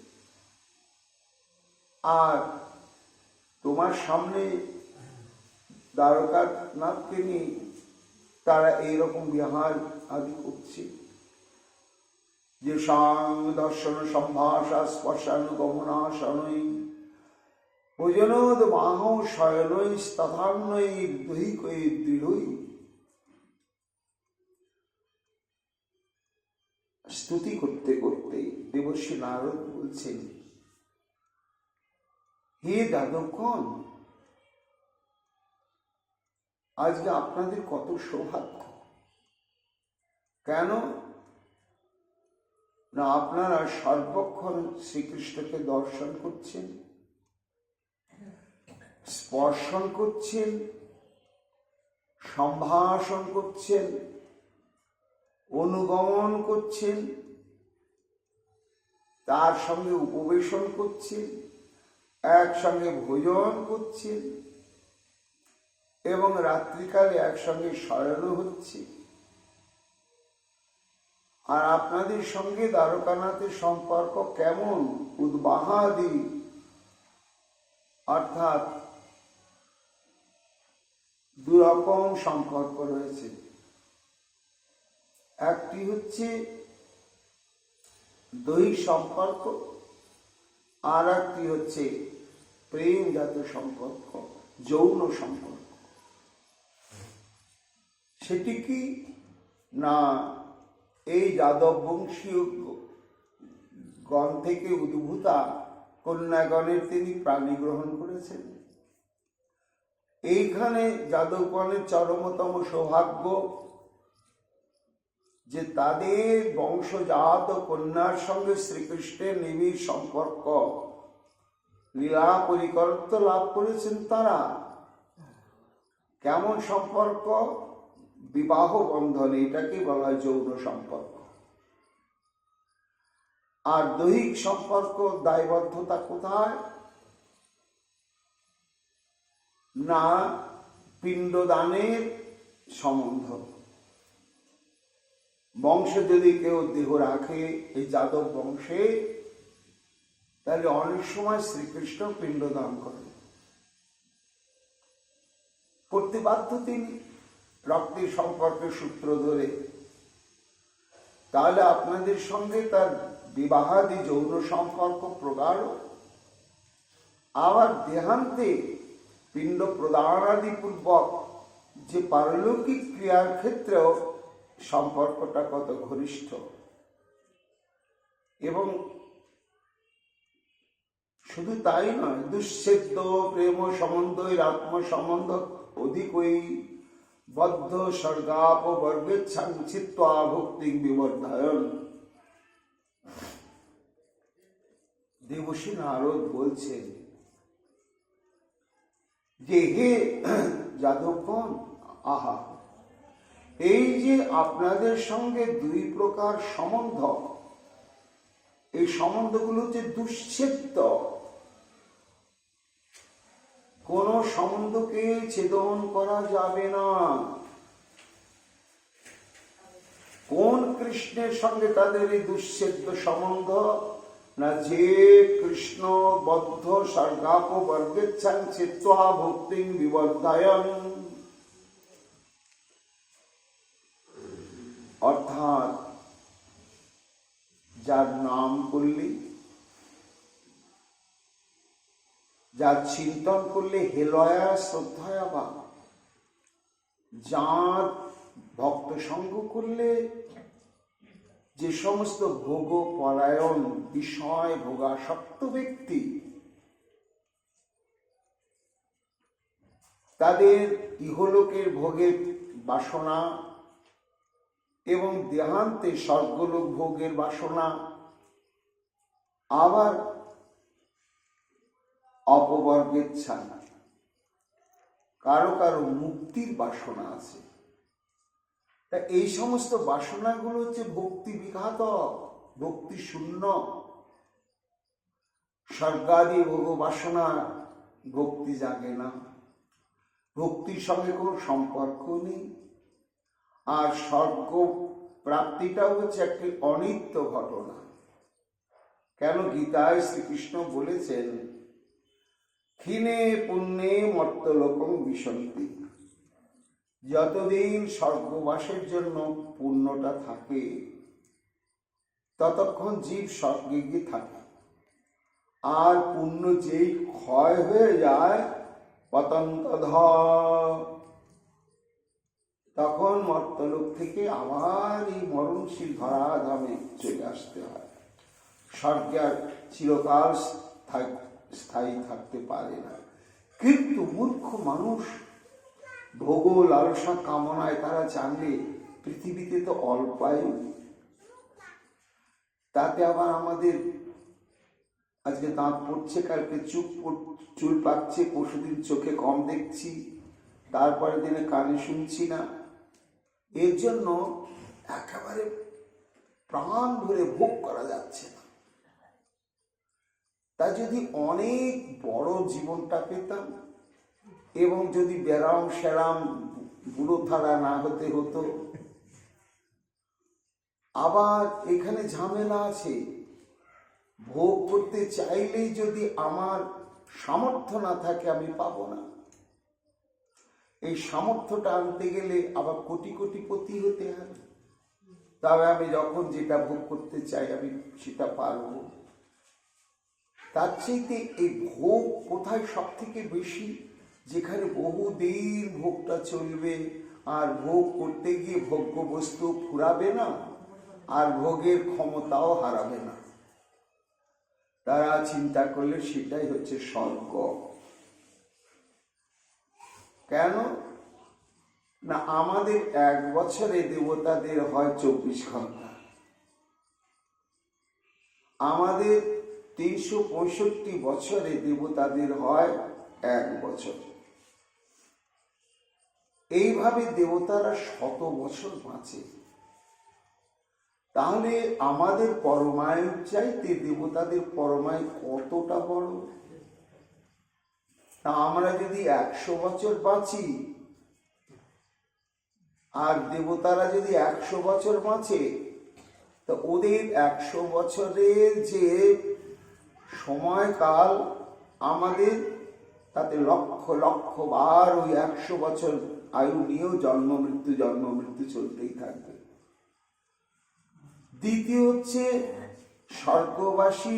আর তোমার সামনে দ্বারকানাথকে নিয়ে তারা এইরকম বিহার আদি করছে। যে সাং দর্শন সম্ভাষা স্পর্শানুগমনাশনৈ ভোজনোদ মাহ শয়নৈ তথান্নৈ দৈহিকৈ দৃঢ়ৈ। স্তুতি করতে করতে দেবর্ষি নারদ বলছেন, হে যাদবগণ, আজকে আপনাদের কত সৌভাগ্য। কেন না আপনারা সর্বক্ষণ শ্রীকৃষ্ণকে দর্শন করছেন, স্পর্শন করছেন, সম্ভাষণ করছেন, অনুগমন করছেন, তার সঙ্গে উপবেশন করছেন, একসঙ্গে ভোজন করছেন এবং রাত্রিকালে একসঙ্গে শয়নও হচ্ছে। আর আপনাদের সঙ্গে দ্বারকানাথের সম্পর্ক কেমন? উদ্বাহাদি, অর্থাৎ দুরকম সম্পর্ক রয়েছে। একটি হচ্ছে দৈহিক সম্পর্ক, আর একটি হচ্ছে প্রেমজাত সম্পর্ক, যৌন সম্পর্ক। সেটি কি না এই যাদব বংশীয় গণ থেকে উদ্ভূতা কন্যাগণের তিনি প্রাণী গ্রহণ করেছেন। এইখানে যাদবগণের চরমতম সৌভাগ্য যে তাদের বংশজাত কন্যার সঙ্গে শ্রীকৃষ্ণের নিবিড় সম্পর্ক, লীলা পরিকর্ত লাভ করেছেন তারা। কেমন সম্পর্ক? বিবাহ বন্ধন, এটাকে বলা হয় যৌন সম্পর্ক। আর দৈহিক সম্পর্ক দায়বদ্ধতা কোথায়? না পিণ্ডদানের সম্বন্ধ। বংশে যদি কেউ দেহ রাখে এই যাদব বংশে, তাহলে অনেক সময় শ্রীকৃষ্ণ পিণ্ডদান করেন, করতে বাধ্য তিনি রক্তের সম্পর্কের সূত্র ধরে। তাহলে আপনাদের সঙ্গে তার বিবাহাদি যৌন সম্পর্ক প্রগাঢ়। আবার দেহান্তে পিণ্ড প্রদানাদি পূর্বক যে পারলৌকিক ক্রিয়ার ক্ষেত্রেও সম্পর্কটা কত ঘনিষ্ঠ। এবং শুধু তাই নয়, দুশ্ছেদ্য প্রেম সম্বন্ধ আত্ম সম্বন্ধ অধিকই বদ্ধ স্বর্গাপ বর্গেচ্ছাঞ্চিত্বা ভক্তি বিবর্ধায়ন। দেবর্ষি নারদ বলছেন যে হে যাদবগণ, আহা, এই যে আপনাদের সঙ্গে দুই প্রকার সম্বন্ধ, এই সম্বন্ধগুলো হচ্ছে দুশ্ছেদ্য। কোন সম্বন্ধকে ছেদন করা যাবে না। কোন কৃষ্ণের সঙ্গে তাদের এই দুশ্ছেদ্য সম্বন্ধ? না যে কৃষ্ণ বদ্ধ স্বর্গাপ বর্গেচ্ছাং চিত্বা ভক্তি বিবর্ধায়ন, অর্থাৎ যার নাম করলে, যার চিন্তন করলে হেলয়া শ্রদ্ধায়া বা, যার ভক্ত সঙ্গ করলে যে সমস্ত ভোগ পরায়ণ বিষয় ভোগাসক্ত ব্যক্তি, তাদের ইহলোকের ভোগের বাসনা এবং দেহান্তে স্বর্গলোক ভোগের বাসনা, আবার অপবর্গেচ্ছা, কারো কারো মুক্তির বাসনা আছে। তা এই সমস্ত বাসনাগুলো হচ্ছে ভক্তি বিঘাত, ভক্তি শূন্য। স্বর্গাদি ভোগ বাসনা ভক্তি জাগে না, ভক্তির সঙ্গে কোনো সম্পর্ক নেই। আর স্বর্গ প্রাপ্তিটাও হচ্ছে একটি অনিত্য ঘটনা। কেন গীতায় শ্রীকৃষ্ণ বলেছেন ক্ষীণে পুণ্যে মর্ত্যলোকং বিশন্তি, যতদিন স্বর্গবাসের জন্য পুণ্যটা থাকে ততক্ষণ জীব স্বর্গে গিয়ে থাকে। আর পুণ্য যেই ক্ষয় হয়ে যায় পতন্তধ, তখন মর্ত্যলোক থেকে আবার এই মরণশীল ধরাধামে চলে আসতে হয়। স্বর্গে আর চিরকাল স্থায়ী থাকতে পারে না। কিন্তু মূর্খ মানুষ ভোগ লালসা কামনায় তারা জানলে পৃথিবীতে তো অল্পায়ু, তাতে আবার আমাদের আজকে দাঁত পড়ছে, কালকে চুল পাকছে, পরশুদিন চোখে কম দেখছি, তারপরে দিনে কানে শুনছি না। এর জন্য একেবারে প্রাণ ভরে ভোগ করা যাচ্ছে না। তা যদি অনেক বড় জীবনটা পেতাম এবং যদি ব্যারাম সেরাম বুড়ো ধারা না হতে হতো। আবার এখানে ঝামেলা আছে, ভোগ করতে চাইলেই যদি আমার সামর্থ্য না থাকে আমি পাবো না। এই সামর্থ্যটা আনতে গেলে আবার কোটি কোটিপতি হতে হবে, তবে আমি যখন যেটা ভোগ করতে চাই আমি সেটা পারবো। তার চাইতে এই ভোগ কোথায় সব থেকে বেশি? যেখানে বহুদিন ভোগটা চলবে, আর ভোগ করতে গিয়ে ভোগ্য বস্তু ফুরাবে না, আর ভোগের ক্ষমতাও হারাবে না। তারা চিন্তা করলে সেটাই হচ্ছে স্বর্গ। কেন না, আমাদের এক বছরে দেবতাদের হয় 24 ঘন্টা, আমাদের 365 বছরে দেবতাদের হয় 1 বছর। এইভাবে দেবতারা 100 বছর বাঁচে। তাহলে আমাদের পরমায়ুর চাইতে দেবতাদের পরমায়ু কতটা বড়? তা আমরা যদি 100 বছর বাঁচি আর দেবতারা যদি 100 বছর বাঁচে, তো ওদের 100 বছরের যে সময়কাল আমাদের তাতে লক্ষ লক্ষ বার ওই 100 বছর আয়ু নিয়েও জন্ম মৃত্যু চলতেই থাকবে। দ্বিতীয় হচ্ছে স্বর্গবাসী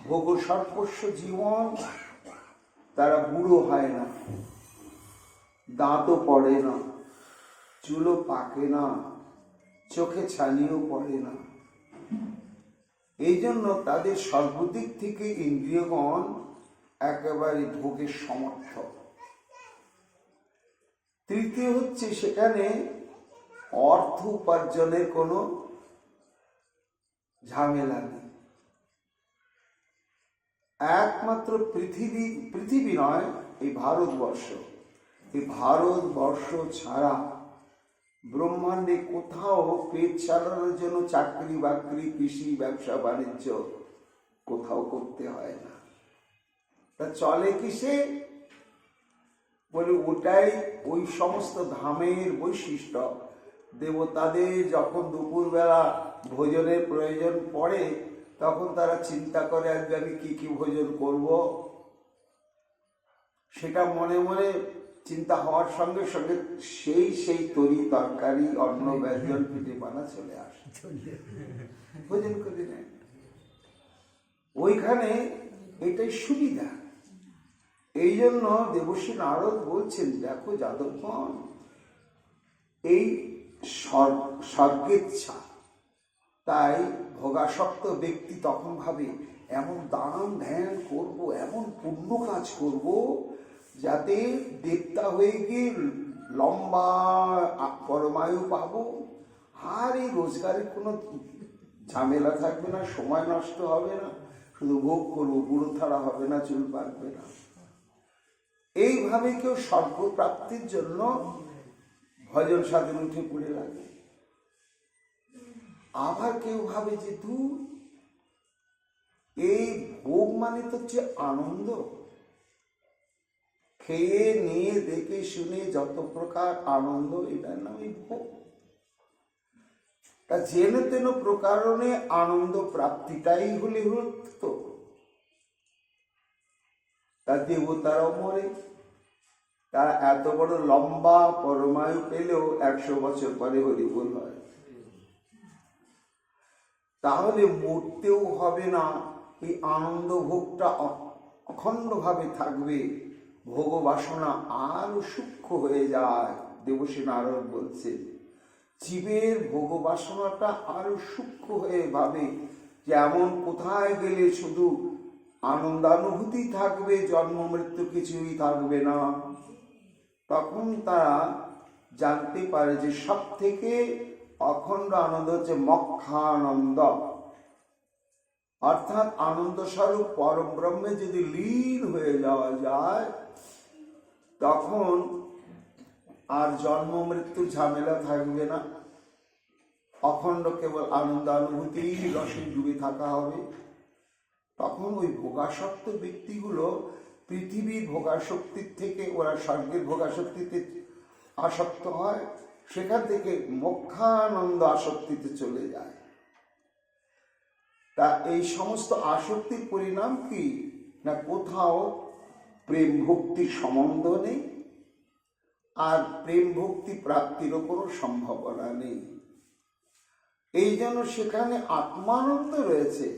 ভোগ সর্বস্ব জীবন, তারা বুড়ো হয় না, দাঁতও পড়ে না, চুলও পাকে না, চোখে ছানিও পড়ে না। এই জন্য তাদের সর্বদিক থেকে ইন্দ্রিয়গণ একেবারে ভোগের সমর্থ। তৃতীয় হচ্ছে সেখানে অর্থ উপার্জনের কোনো ঝামেলা নেই। একমাত্র পৃথিবী নয়, এই ভারতবর্ষ ছাড়া ব্রহ্মাণ্ডে কোথাও পেট চালানোর জন্য চাকরি বাকরি, কৃষি, ব্যবসা বাণিজ্য কোথাও করতে হয় না। তা চলে কিসে? বলে ওটাই ওই সমস্ত ধামের বৈশিষ্ট্য। দেবতাদের যখন দুপুরবেলা ভোজনের প্রয়োজন পড়ে তখন তারা চিন্তা করে আজকে আমি কি ভোজন করব। সেটা মনে মনে চিন্তা হওয়ার সঙ্গে সঙ্গে সেই তরি তরকারি অন্ন ব্যঞ্জন পিঠে বানা চলে আসে, ভোজন করে নেয়। ওইখানে এটাই সুবিধা। এই জন্য দেবর্ষি নারদ বলছেন, দেখো যাদবগণ, এই স্বর্গেচ্ছা, তাই ভোগাসক্ত ব্যক্তি তখন ভাবে এমন দান ধ্যান করব, এমন পুণ্য কাজ করব যাতে দেবতা হয়ে গিয়ে লম্বা পরমায়ু পাবো, আর এই রোজগারের কোনো ঝামেলা থাকবে না, সময় নষ্ট হবে না, শুধু ভোগ করবো, বুড়ো থাড়া হবে না, চুল পাকবে না। এইভাবে কেউ স্বর্গ প্রাপ্তির জন্য ভজন সাধন উঠে পড়ে লাগে। আবার কেউ ভাবে যে এই ভোগ মানে তো হচ্ছে আনন্দ, খেয়ে নিয়ে দেখে শুনে যত প্রকার আনন্দ, এটার নামই ভোগ। তা যেন তেন প্রকারণে আনন্দ প্রাপ্তিটাই হলে হতো। তা দেবতারাও মরে, তারা এত বড় লম্বা পরমায়ু পেলেও 100 বছর পরে হরিবোল হয়। তাহলে মরতেও হবে না, এই আনন্দ ভোগটা অখণ্ডভাবে থাকবে, ভোগ বাসনা আরো সূক্ষ্ম হয়ে যায়। দেবর্ষি নারদ বলছে জীবের ভোগ বাসনাটা আরো সূক্ষ্ম হয়ে ভাবে যে এমন কোথায় গেলে শুধু আনন্দানুভূতি থাকবে, জন্ম মৃত্যু কিছুই থাকবে না। তখন তারা জানতে পারে যে সব থেকে অখণ্ড আনন্দ হচ্ছে মোক্ষানন্দ, অর্থাৎ আনন্দ স্বরূপ পরম ব্রহ্মে যদি লীন হয়ে যাওয়া যায় তখন আর জন্ম মৃত্যু ঝামেলা থাকবে না। অখণ্ড কেবল আনন্দানুভূতি রসে ডুবে থাকা হবে। তখন ওই ভোগাসক্ত ব্যক্তিগুলো পৃথিবীর ভোগাসক্তির থেকে ওরা স্বর্গের ভোগাসক্তিতে আসক্ত হয়, সেখান থেকে মোক্ষানন্দ আসক্তিতে চলে যায়। তা এই সমস্ত আসক্তির পরিণাম কি না, কোথাও প্রেম ভক্তির সম্বন্ধ নেই, আর প্রেম ভক্তি প্রাপ্তিরও কোনো সম্ভাবনা নেই। এই জন্য সেখানে আত্মানন্দ রয়েছে,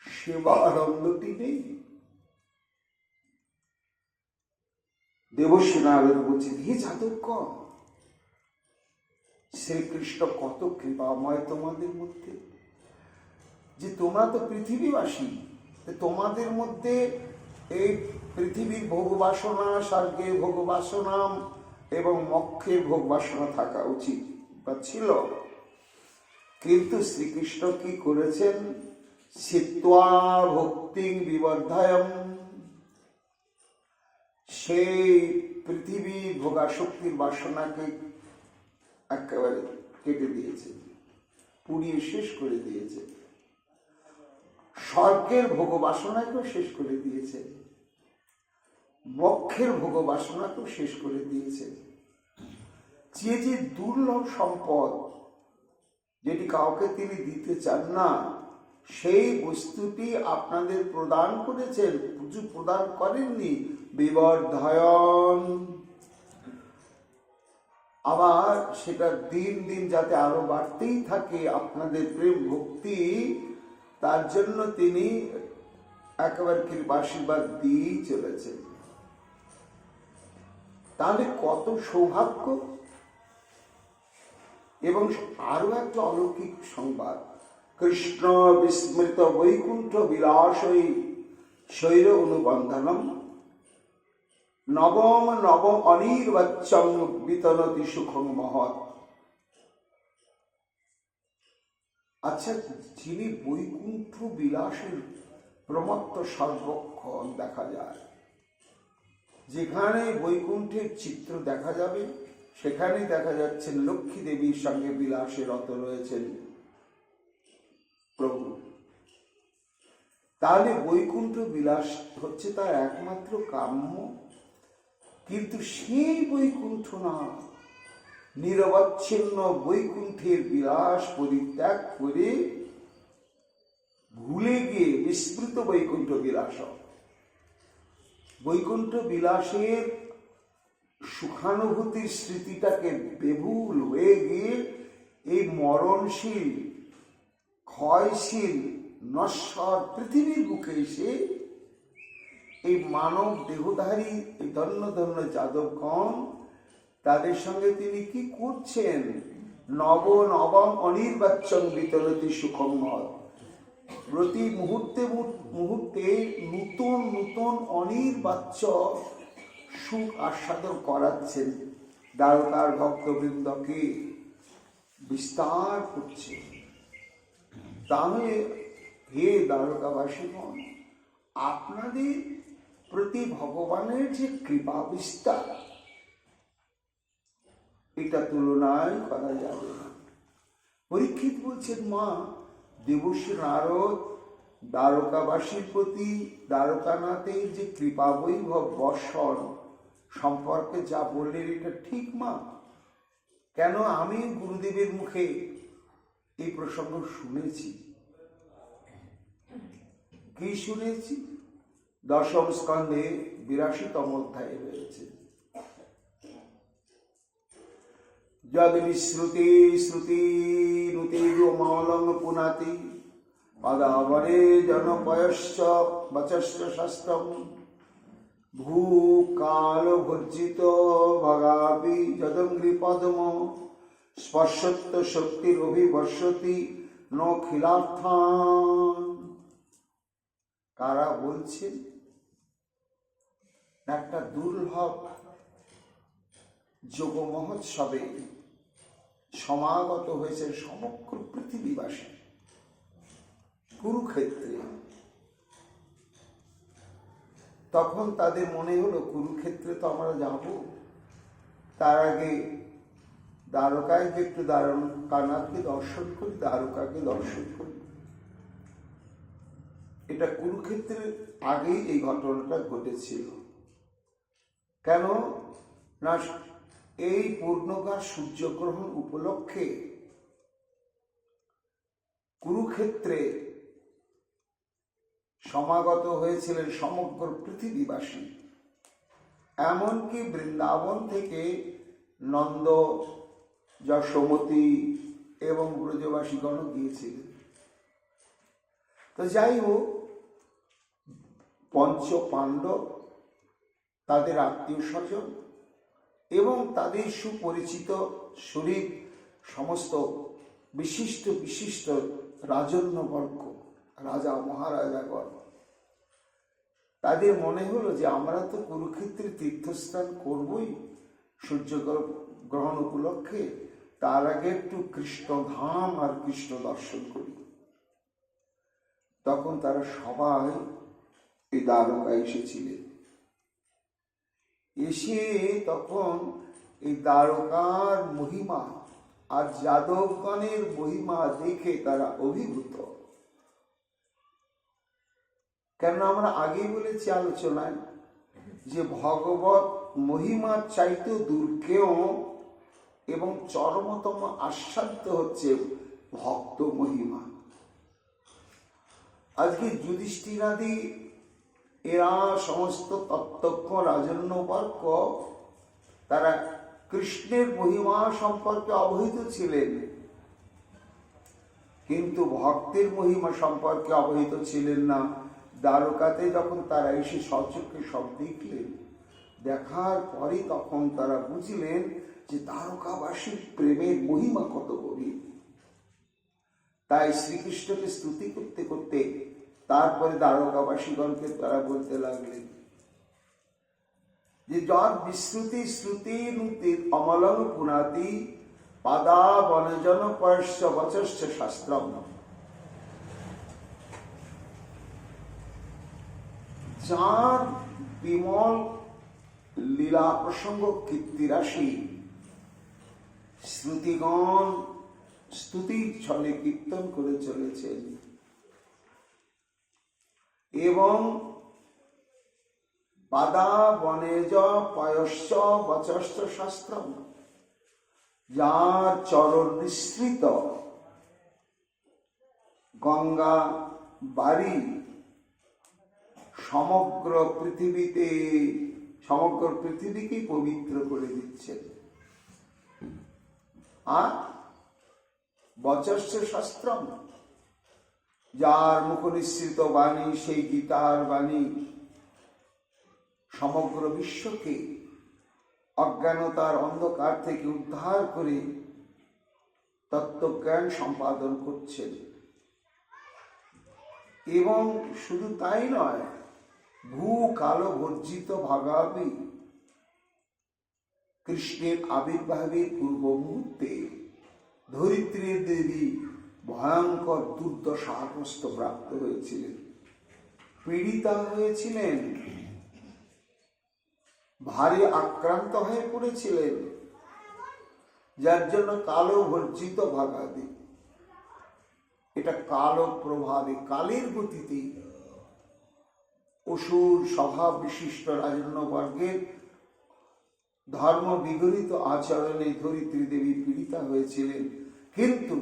সেবানন্দটি নেই। দেবর্ষি নারদ বলছেন, হে যাদবগণ, শ্রীকৃষ্ণ কত কৃপাময় তোমাদের মধ্যে, যে তোমরা তো পৃথিবীবাসী, তোমাদের মধ্যে এই পৃথিবীর ভোগ বাসনা, স্বর্গের ভোগ বাসনা এবং মোক্ষের ভোগ বাসনা থাকা উচিত বা ছিল। কিন্তু শ্রীকৃষ্ণ কি করেছেন? সিত্বা ভক্তি বিবর্ধয়ম, সেই পৃথিবীর ভোগাসক্তির বাসনাকে একেবারে কেটে দিয়েছে, পুড়িয়ে শেষ করে দিয়েছে। স্বর্গের ভোগ বাসনাকেও শেষ করে দিয়েছে, মোক্ষের ভোগ বাসনাকেও শেষ করে দিয়েছে। যে যে দুর্লভ সম্পদ, যেটি কাউকে তিনি দিতে চান না, সেই বস্তুটি আপনাদের প্রদান করেছেন, প্রদান করেননি, বিবর্ধয়ন। আবার সেটা দিন দিন যাতে আরো বাড়তেই থাকে আপনাদের প্রেম ভক্তি, তার জন্য তিনি একেবারে কৃপাশীর্বাদ দিয়েই চলেছেন। তাহলে কত সৌভাগ্য। এবং আরো একটা অলৌকিক সংবাদ, কৃষ্ণ বিস্মৃত বৈকুণ্ঠ বিলাসই শৈর অনুবন্ধনম নবম নবম অনির্বাচ্যং বিতনতি সুখং মহৎ। আচ্ছা, যিনি বৈকুণ্ঠ বিলাসের প্রমত্ত সর্বক্ষণ দেখা যায়, যেখানে বৈকুণ্ঠের চিত্র দেখা যাবে সেখানেই দেখা যাচ্ছেন লক্ষ্মী দেবীর সঙ্গে বিলাসে রত রয়েছেন প্রভু। তাহলে বৈকুণ্ঠ বিলাস হচ্ছে তার একমাত্র কাম্য, কিন্তু সেই বৈকুণ্ঠ না, নিরবচ্ছিন্ন বৈকুণ্ঠের বিলাস পরিত্যাগ করে ভুলে গিয়ে বিস্মৃত বৈকুণ্ঠ বিলাস, বৈকুণ্ঠ বিলাসের সুখানুভূতির স্মৃতিটাকে বেভুল হয়ে গিয়ে এই মরণশীল ক্ষয়শীল নশ্বর পৃথিবীর বুকে এসে এই মানব দেহধারী এই ধন্য ধন্য যাদবগণ, তাদের সঙ্গে তিনি কি করছেন? নব নবম অনির্বাচ্যং বিতরতি সুখং মহৎ। প্রতি মুহূর্তে মুহূর্তে নূতন নূতন অনির্বাচ্য সুখ আস্বাদন করাচ্ছেন, দ্বারকার ভক্তবৃন্দকে বিস্তার করছে। তাহলে হে দ্বারকাবাসীগণ, আপনাদের প্রতি ভগবানের যে কৃপা বিস্তার, এটা তুলনায় করা যাবে না। পরীক্ষিত বলছেন, মা, দেবশ্রী নারদ দ্বারকাবাসীর প্রতি দ্বারকানাথের যে কৃপা বৈভব বর্ষণ সম্পর্কে যা বললেন এটা ঠিক মা? কেন আমি গুরুদেবের মুখে এই প্রসঙ্গ শুনেছি। কি শুনেছি? দশম স্কন্ধে 82তম অধ্যায়ে রয়েছে, যদ বিশ্রুতি শ্রুতি নুতি মৌলং পুনাতি পদাবরে জনপয়শ্চ বচশ্চ শাস্ত্রম ভূকাল ভর্জিত ভগাপি যদঙ্ঘ্রি পদ্ম স্পর্শত্ব শক্তির অভিবর্ষতি নখিলার্থান। কারা বলছেন? একটা দুর্লভ যোগ মহোৎসবে সমাগত হয়েছে সমগ্র পৃথিবীবাসী কুরুক্ষেত্রে। তখন তাদের মনে হলো কুরুক্ষেত্রে তো আমরা যাব, তার আগে দ্বারকায় যে একটু দ্বারকানাথকে দর্শন করি, দ্বারকাকে দর্শন করি। এটা কুরুক্ষেত্রের আগেই এই ঘটনাটা ঘটেছিল। কেন না, এই পূর্ণকার সূর্যগ্রহণ উপলক্ষে কুরুক্ষেত্রে সমাগত হয়েছিলেন সমগ্র পৃথিবীবাসী। এমনকি বৃন্দাবন থেকে নন্দ, যশোমতী এবং ব্রজবাসীগণ গিয়েছিলেন। তো যাই হোক, পঞ্চ পাণ্ডব, তাদের আত্মীয় স্বজন এবং তাদের সুপরিচিত শরীর সমস্ত বিশিষ্ট বিশিষ্ট রাজন্যবর্গ, রাজা মহারাজাগণ, তাদের মনে হলো যে আমরা তো কুরুক্ষেত্রে তীর্থস্থান করবই সূর্যগ্রহণ উপলক্ষে, তার আগে একটু কৃষ্ণধাম আর কৃষ্ণ দর্শন করি। তখন তারা সবাই এই দ্বারকায় এসেছিলেন। এসে তখন এই দ্বারকার মহিমা আর যাদবগণের মহিমা দেখে তারা অভিভূত। কেন আমরা আগেই বলেছি আলোচনায় যে ভগবত মহিমার চাইতে দুর্গেয় এবং চরমতম আস্বাদ্য হচ্ছে ভক্ত মহিমা। আজকে যুধিষ্ঠিরাদি এরা সমস্ত তত্ত্বজ্ঞ রাজন্যবর্গ, তারা কৃষ্ণের মহিমা সম্পর্কে অবহিত ছিলেন, কিন্তু ভক্তের মহিমা সম্পর্কে অবহিত ছিলেন না। দ্বারকাতে যখন তারা এসে সচক্ষে সব দেখলেন, দেখার পরে তখন তারা বুঝলেন যে দ্বারকাবাসীর প্রেমের মহিমা কত গভীর। তাই শ্রীকৃষ্ণকে স্তুতি করতে করতে তারপরে দ্বারকাবাসীগণকে তারা বলতে লাগলেন যে যৎ বিশ্রুতি শ্রুতি নুতি অমলং পুনাতি পাদা বনজন পয়স্য বচস্য শাস্ত্রম। যার বিমল লীলা প্রসঙ্গ কীর্তিরাশি শ্রুতিগণ স্তুতির ছলে কীর্তন করে চলেছেন এবং পাদা বনেজ পয়স্য বচস্য শাস্ত্রম, যার চরণ নিঃসৃত গঙ্গা বাড়ি সমগ্র পৃথিবীকে পবিত্র করে দিচ্ছেন। আর বচস্য শাস্ত্রম, যার মুখ নিঃসৃত বাণী সেই গীতার বাণী সমগ্র বিশ্বকে অজ্ঞানতার অন্ধকার থেকে উদ্ধার করে তত্ত্বজ্ঞান সম্পাদন করছেন। এবং শুধু তাই নয়, ভূ কালো বর্জিত ভাগাবি কৃষ্ণের আবির্ভাবের পূর্ব মুহূর্তে ধরিত্রীর দেবী ভয়ঙ্কর দুর্দশাগ্রস্ত প্রাপ্ত হয়েছিলেন, পীড়িতা হয়েছিলেন, ভারী আক্রান্ত হয়ে পড়েছিলেন, যার জন্য কালো বর্জিত ভাগাবি, এটা কালো প্রভাবে কালের গতিতে অসুর স্বভাব বিশিষ্ট রাজন্যবর্গের ধর্ম বিগলিত আচরণে ধরিত্রী দেবী পীড়িতা হয়েছিলেন। কিন্তু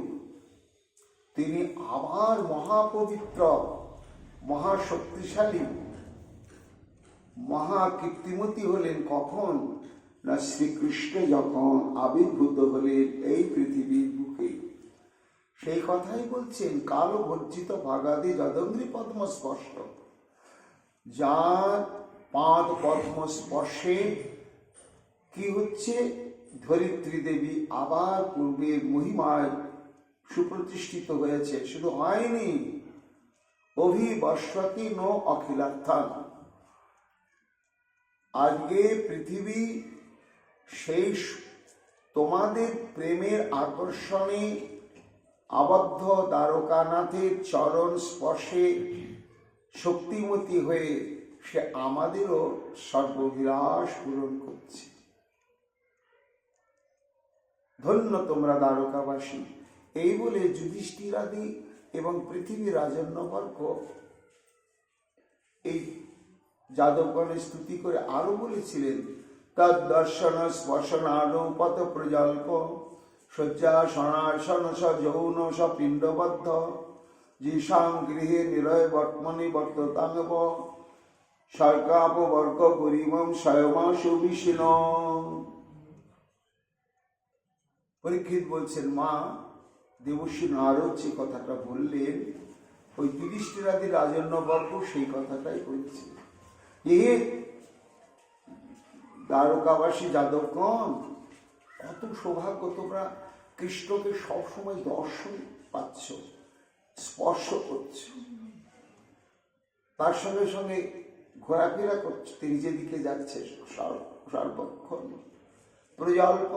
তিনি আবার মহাপবিত্র, মহাশক্তিশালী, মহাকীর্তিমতী হলেন কখন? না শ্রীকৃষ্ণ যখন আবির্ভূত হলেন এই পৃথিবীর বুকে। সেই কথাই বলছেন, কালো ভর্জিত ভাগাদি যদঙ্গ্রি পদ্ম স্পর্শ, যার পাদ পদ্ম স্পর্শে কি হচ্ছে? ধরিত্রী দেবী আবার পূর্বের মহিমায় সুপ্রতিষ্ঠিত হয়েছে। শুধু হয়নি, অভিবর্ষতি নো অখিলার্থান, আজকে পৃথিবী সেই তোমাদের প্রেমের আকর্ষণে আবদ্ধ দ্বারকানাথের চরণ স্পর্শে শক্তিমতী হয়ে সে আমাদেরও সর্ববিনাশ পূরণ করছে। ধন্য তোমরা দ্বারকাবাসী। এই বলে যুধিষ্ঠিরাদি এবং পৃথিবীর রাজন্যবর্গ এই যাদবগণের স্তুতি করে আরো বলেছিলেন, তদ দর্শন স্পর্শনানুপত প্রজল্প শয্যা সনাসন স যৌন স পিণ্ডবদ্ধ জীশাং গৃহে নিরয় বর্তমনি বর্ততাঙ্গব সর্গাপবর্গ গরিমম স্বয়মাশু বিষ্ণ। পরীক্ষিত বলছেন, মা দেবশ্রী নারদ যে কথাটা বললেন, ওই যুধিষ্ঠিরাদি রাজন্যবর্গ সেই কথাটাই বলছে। এ দ্বারকাবাসী যাদবগণ, কত সৌভাগ্য, তোমরা কৃষ্ণকে সবসময় দর্শন পাচ্ছ, স্পর্শ করছ, তার সঙ্গে সঙ্গে ঘোরাফেরা করছে, তিনি যেদিকে যাচ্ছে সর্বক্ষণ প্রজল্প,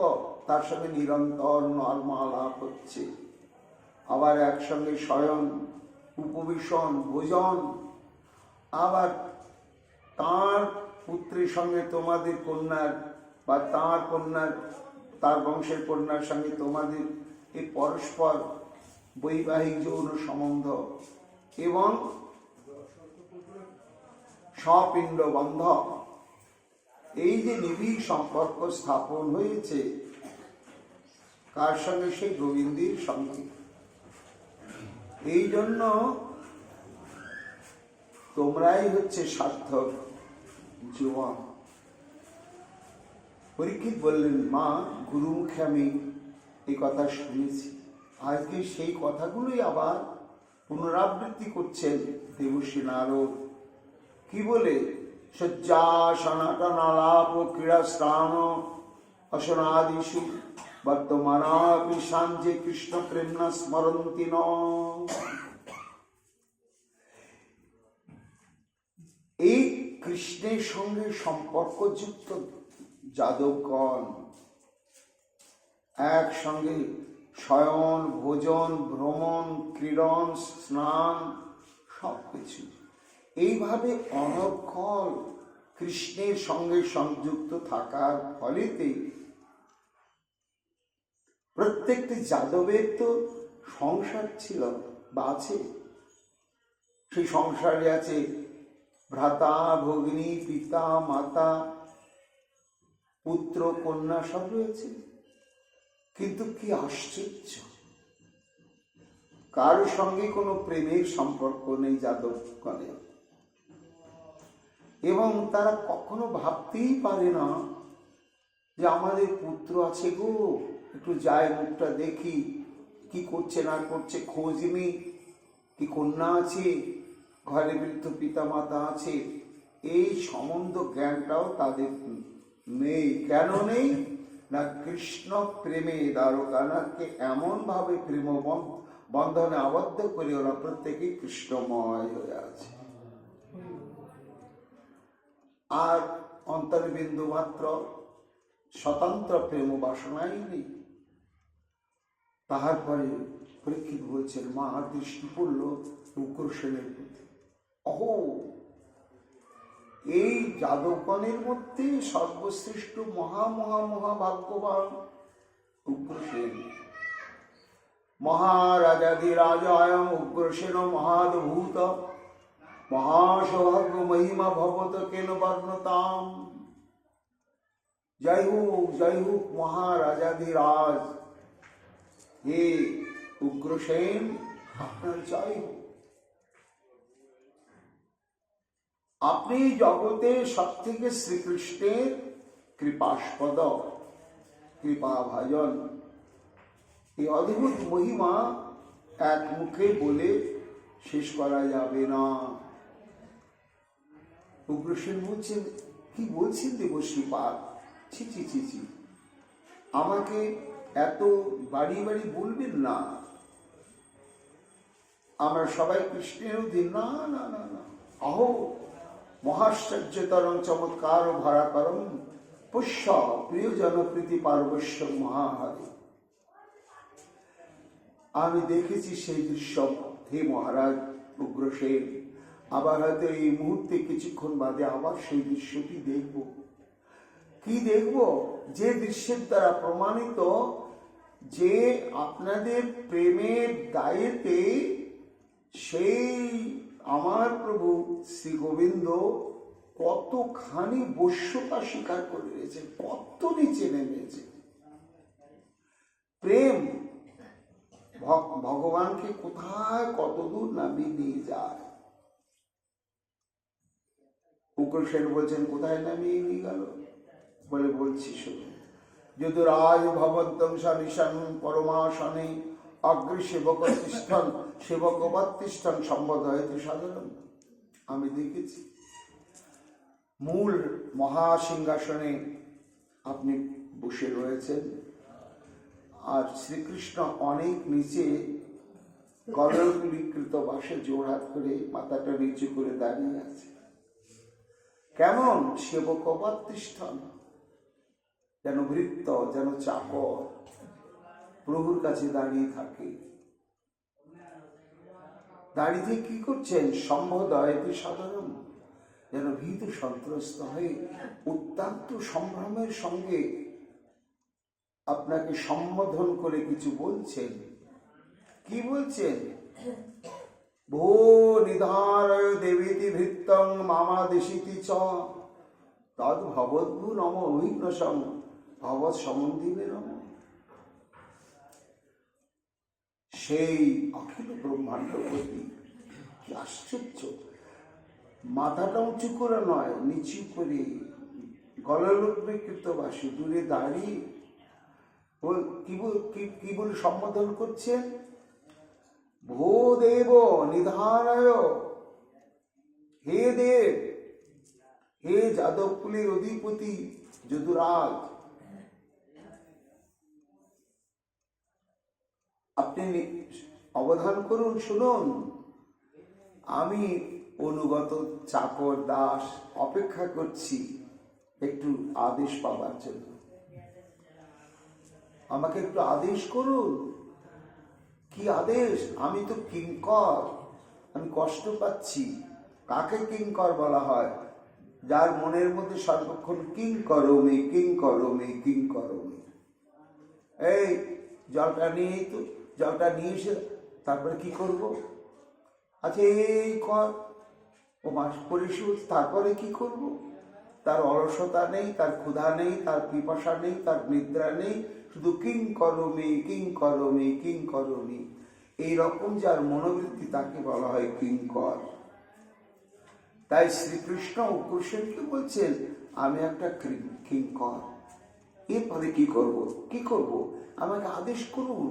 তার সঙ্গে নিরন্তর নর্মালাপ হচ্ছে, আবার একসঙ্গে শয়ন, উপবেশন, ভোজন, আবার তার পুত্রের সঙ্গে তোমাদের কন্যার বা তার কন্যার, তার বংশের কন্যার সঙ্গে তোমাদের এই পরস্পর বৈবাহিক যৌন সম্বন্ধ এবং স্বপিণ্ড বন্ধ, এই যে নিবিড় সম্পর্ক স্থাপন হয়েছে কার সঙ্গে? সেই গোবিন্দের সঙ্গে। এই জন্য তোমরাই হচ্ছে সার্থক জীবন। পরীক্ষিত বললেন, মা গুরুমুখে আমি এই কথা শুনেছি, আজকে সেই কথাগুলোই আবার পুনরাবৃত্তি করছেন দেবশ্রী নারদ। কি বলে? শয্যা সনাতন আলাপ ক্রীড়া স্নান অসনাদিষু বর্তমানাপি সাঞ্জে কৃষ্ণ প্রেমনা স্মরন্তি ন। কৃষ্ণের সঙ্গে সম্পর্কযুক্ত যাদবগণ একসঙ্গে শয়ন, ভোজন, ভ্রমণ, ক্রীড়ন, স্নান সবকিছু এইভাবে অনর্গল কৃষ্ণের সঙ্গে সংযুক্ত থাকার ফলেতে প্রত্যেকটি যাদবের তো সংসার ছিল বা আছে। সেই সংসারে আছে ভ্রাতা, ভগিনী, পিতা, মাতা, পুত্র, কন্যা সব রয়েছে। কিন্তু কি আশ্চর্য, কারোর সঙ্গে কোনো প্রেমের সম্পর্ক নেই যাদবগণের, এবং তারা কখনো ভাবতেই পারে না যে আমাদের পুত্র আছে গো, একটু যাই মুখটা দেখি, কি করছে না করছে খোঁজ নিই, কি কন্যা আছে, ঘরে বৃদ্ধ পিতা মাতা আছে, এই সম্বন্ধ জ্ঞানটাও তাদের নেই। কেন নেই না, কৃষ্ণ প্রেমে দ্বারকানাথকে এমন ভাবে প্রেম বন্ধনে আবদ্ধ করে ওরা প্রত্যেকেই কৃষ্ণময় হয়ে আছে, আর অন্তর্বিন্দু মাত্র স্বতন্ত্র প্রেম বাসনাই নেই। তারপরে পরীক্ষিত বলছেন, মা দৃষ্টি পড়ল উগ্রসেনের প্রতি। অহো, এই যাদবগণের মধ্যে সর্বশ্রেষ্ঠ মহাভাগ্যবান উগ্রসেন। মহারাজাধিরাজায়ম উগ্রসেন মহাদ্ভূত মহাসৌভাগ্য মহিমা ভবত কেন বর্ণতাম। জয় হোক মহারাজাধিরাজ, হে উগ্রসেন, আপনার জয় হোক। আপনি জগতে সব থেকে শ্রীকৃষ্ণের কৃপাস্পদ, কৃপা ভাজন। এই অদ্ভুত মহিমা এক মুখে বলে শেষ করা যাবে না। উগ্রসেন বলছেন, কি বলছেন দেবশ্রীপাদ, ছি ছি ছি ছি, আমাকে এত বাড়ি বাড়ি বলবেন না, আমরা সবাই কৃষ্ণের অধীন। না না না না, অহো মহাশ্চর্যতরং চমৎকার ভরাকরং পুষ্য প্রিয়জন প্রীতি পার্বশ্য মহাহরে। আমি দেখেছি সেই দৃশ্য হে মহারাজ উগ্রসেন, আবার হয়তো এই মুহূর্তে কিছুক্ষণ বাদে আবার সেই দৃশ্যটি দেখব। কি দেখব? যে দৃশ্যের দ্বারা প্রমাণিত যে আপনাদের প্রেমের দায়েতে সেই আমার প্রভু শ্রী গোবিন্দ কতখানি বশ্যতা স্বীকার করে রয়েছে, কত নিচে নেমেছে। প্রেম ভগবানকে কোথায় কতদূর নামিয়ে নিয়ে যায়। উগ্রসেন বলছেন, কোথায় নামিয়ে নিয়ে গেল? বলে বলছি শুধু, যদুরাজ ভবন্তং সনিশন পরমাসনে অগ্রে সেবক তিষ্ঠন সেবকবৎ তিষ্ঠন সম্বোধয়তি সাধারণ। আমি দেখেছি মূল মহাসিংহাসনে আপনি বসে রয়েছেন, আর শ্রীকৃষ্ণ অনেক নিচে গলগুলিকৃত বাসে জোড়হাত করে মাথাটা নিচু করে দাঁড়িয়ে আছে। কেমন? সেবকবৎ তিষ্ঠন, যেন ভৃত্য, যেন চাকর প্রভুর কাছে দাঁড়িয়ে থাকে। দাঁড়িয়ে কি করছেন? সম্বোধয়তি সাধারণ, যেন ভীত সন্ত্রস্ত হয়ে অত্যন্ত সম্ভ্রমের সঙ্গে আপনাকে সম্বোধন করে কিছু বলছেন। কি বলছেন? ভো নিধারয় দেবীতি ভৃত্যং মামাদেশিতি চ তদ ভবদ্ভু নম অভিঘ্নসং ভবৎ সমন্দিনে নম। সেই অখিল ব্রহ্মাণ্ডপতি, কি আশ্চর্য! মাথাটা উঁচু করে নয়, নিচু করে গলবিকৃত বাসে দূরে দাঁড়িয়ে কি বলে সম্বোধন করছেন? ভো দেব নিধানায়, হে দেব, হে যাদবকুলের অধিপতি যদুরাজ, আপনি অবধান করুন, শুনুন। আমি অনুগত চাকর দাস অপেক্ষা করছি একটু আদেশ পাবার জন্য। আমাকে একটু আদেশ করুন। কি আদেশ? আমি তো কিঙ্কর, আমি কষ্ট পাচ্ছি। কাকে কিঙ্কর বলা হয়? যার মনের মধ্যে সর্বক্ষণ কিং করমে কিং করমে কিং করমে। এই জলটা নিয়ে তো, জলটা নিয়ে এসে তারপরে কি করব? আচ্ছা এই কর, ও মাস পরিশোধ, তারপরে কি করব? তার অলসতা নেই, তার ক্ষুধা নেই, তার পিপাসা নেই, তার নিদ্রা নেই, শুধু কিং করমে কিং করমে কিং করমে। এইরকম যার মনোবৃত্তি তাকে বলা হয় কিঙ্কর। তাই শ্রীকৃষ্ণ উগ্রসেনকে বলছেন আমি একটা কিঙ্কর। এরপরে কি করব? কি করব? আমাকে আদেশ করুন,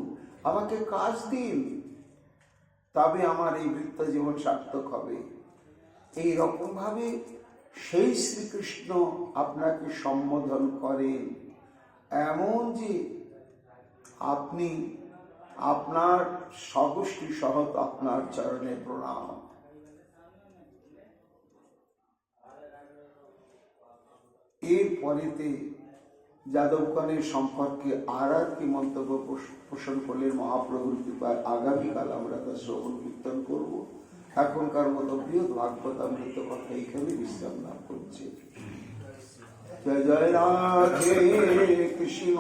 আমাকে কাজ দিন, তবে আমার এই বৃত্ত জীবন সার্থক হবে। এইরকম ভাবে সেই শ্রীকৃষ্ণ আপনাকে সম্বোধন করেন, এমন যে আপনি আপনার স্বগোষ্ঠী সহ আপনার চরণে প্রণাম। এরপরেতে যাদবগণের সম্পর্কে আর কি মন্তব্য পোষণ করলেন মহাপ্রভুর কৃপায় আগামীকাল আমরা তা শ্রবণ কীর্তন করব। এখনকার মতো বৃহৎ ভাগবতামৃত কথা এইখানে বিশ্রাম লাভ করছে। জয় জয় রাধে কৃষ্ণ।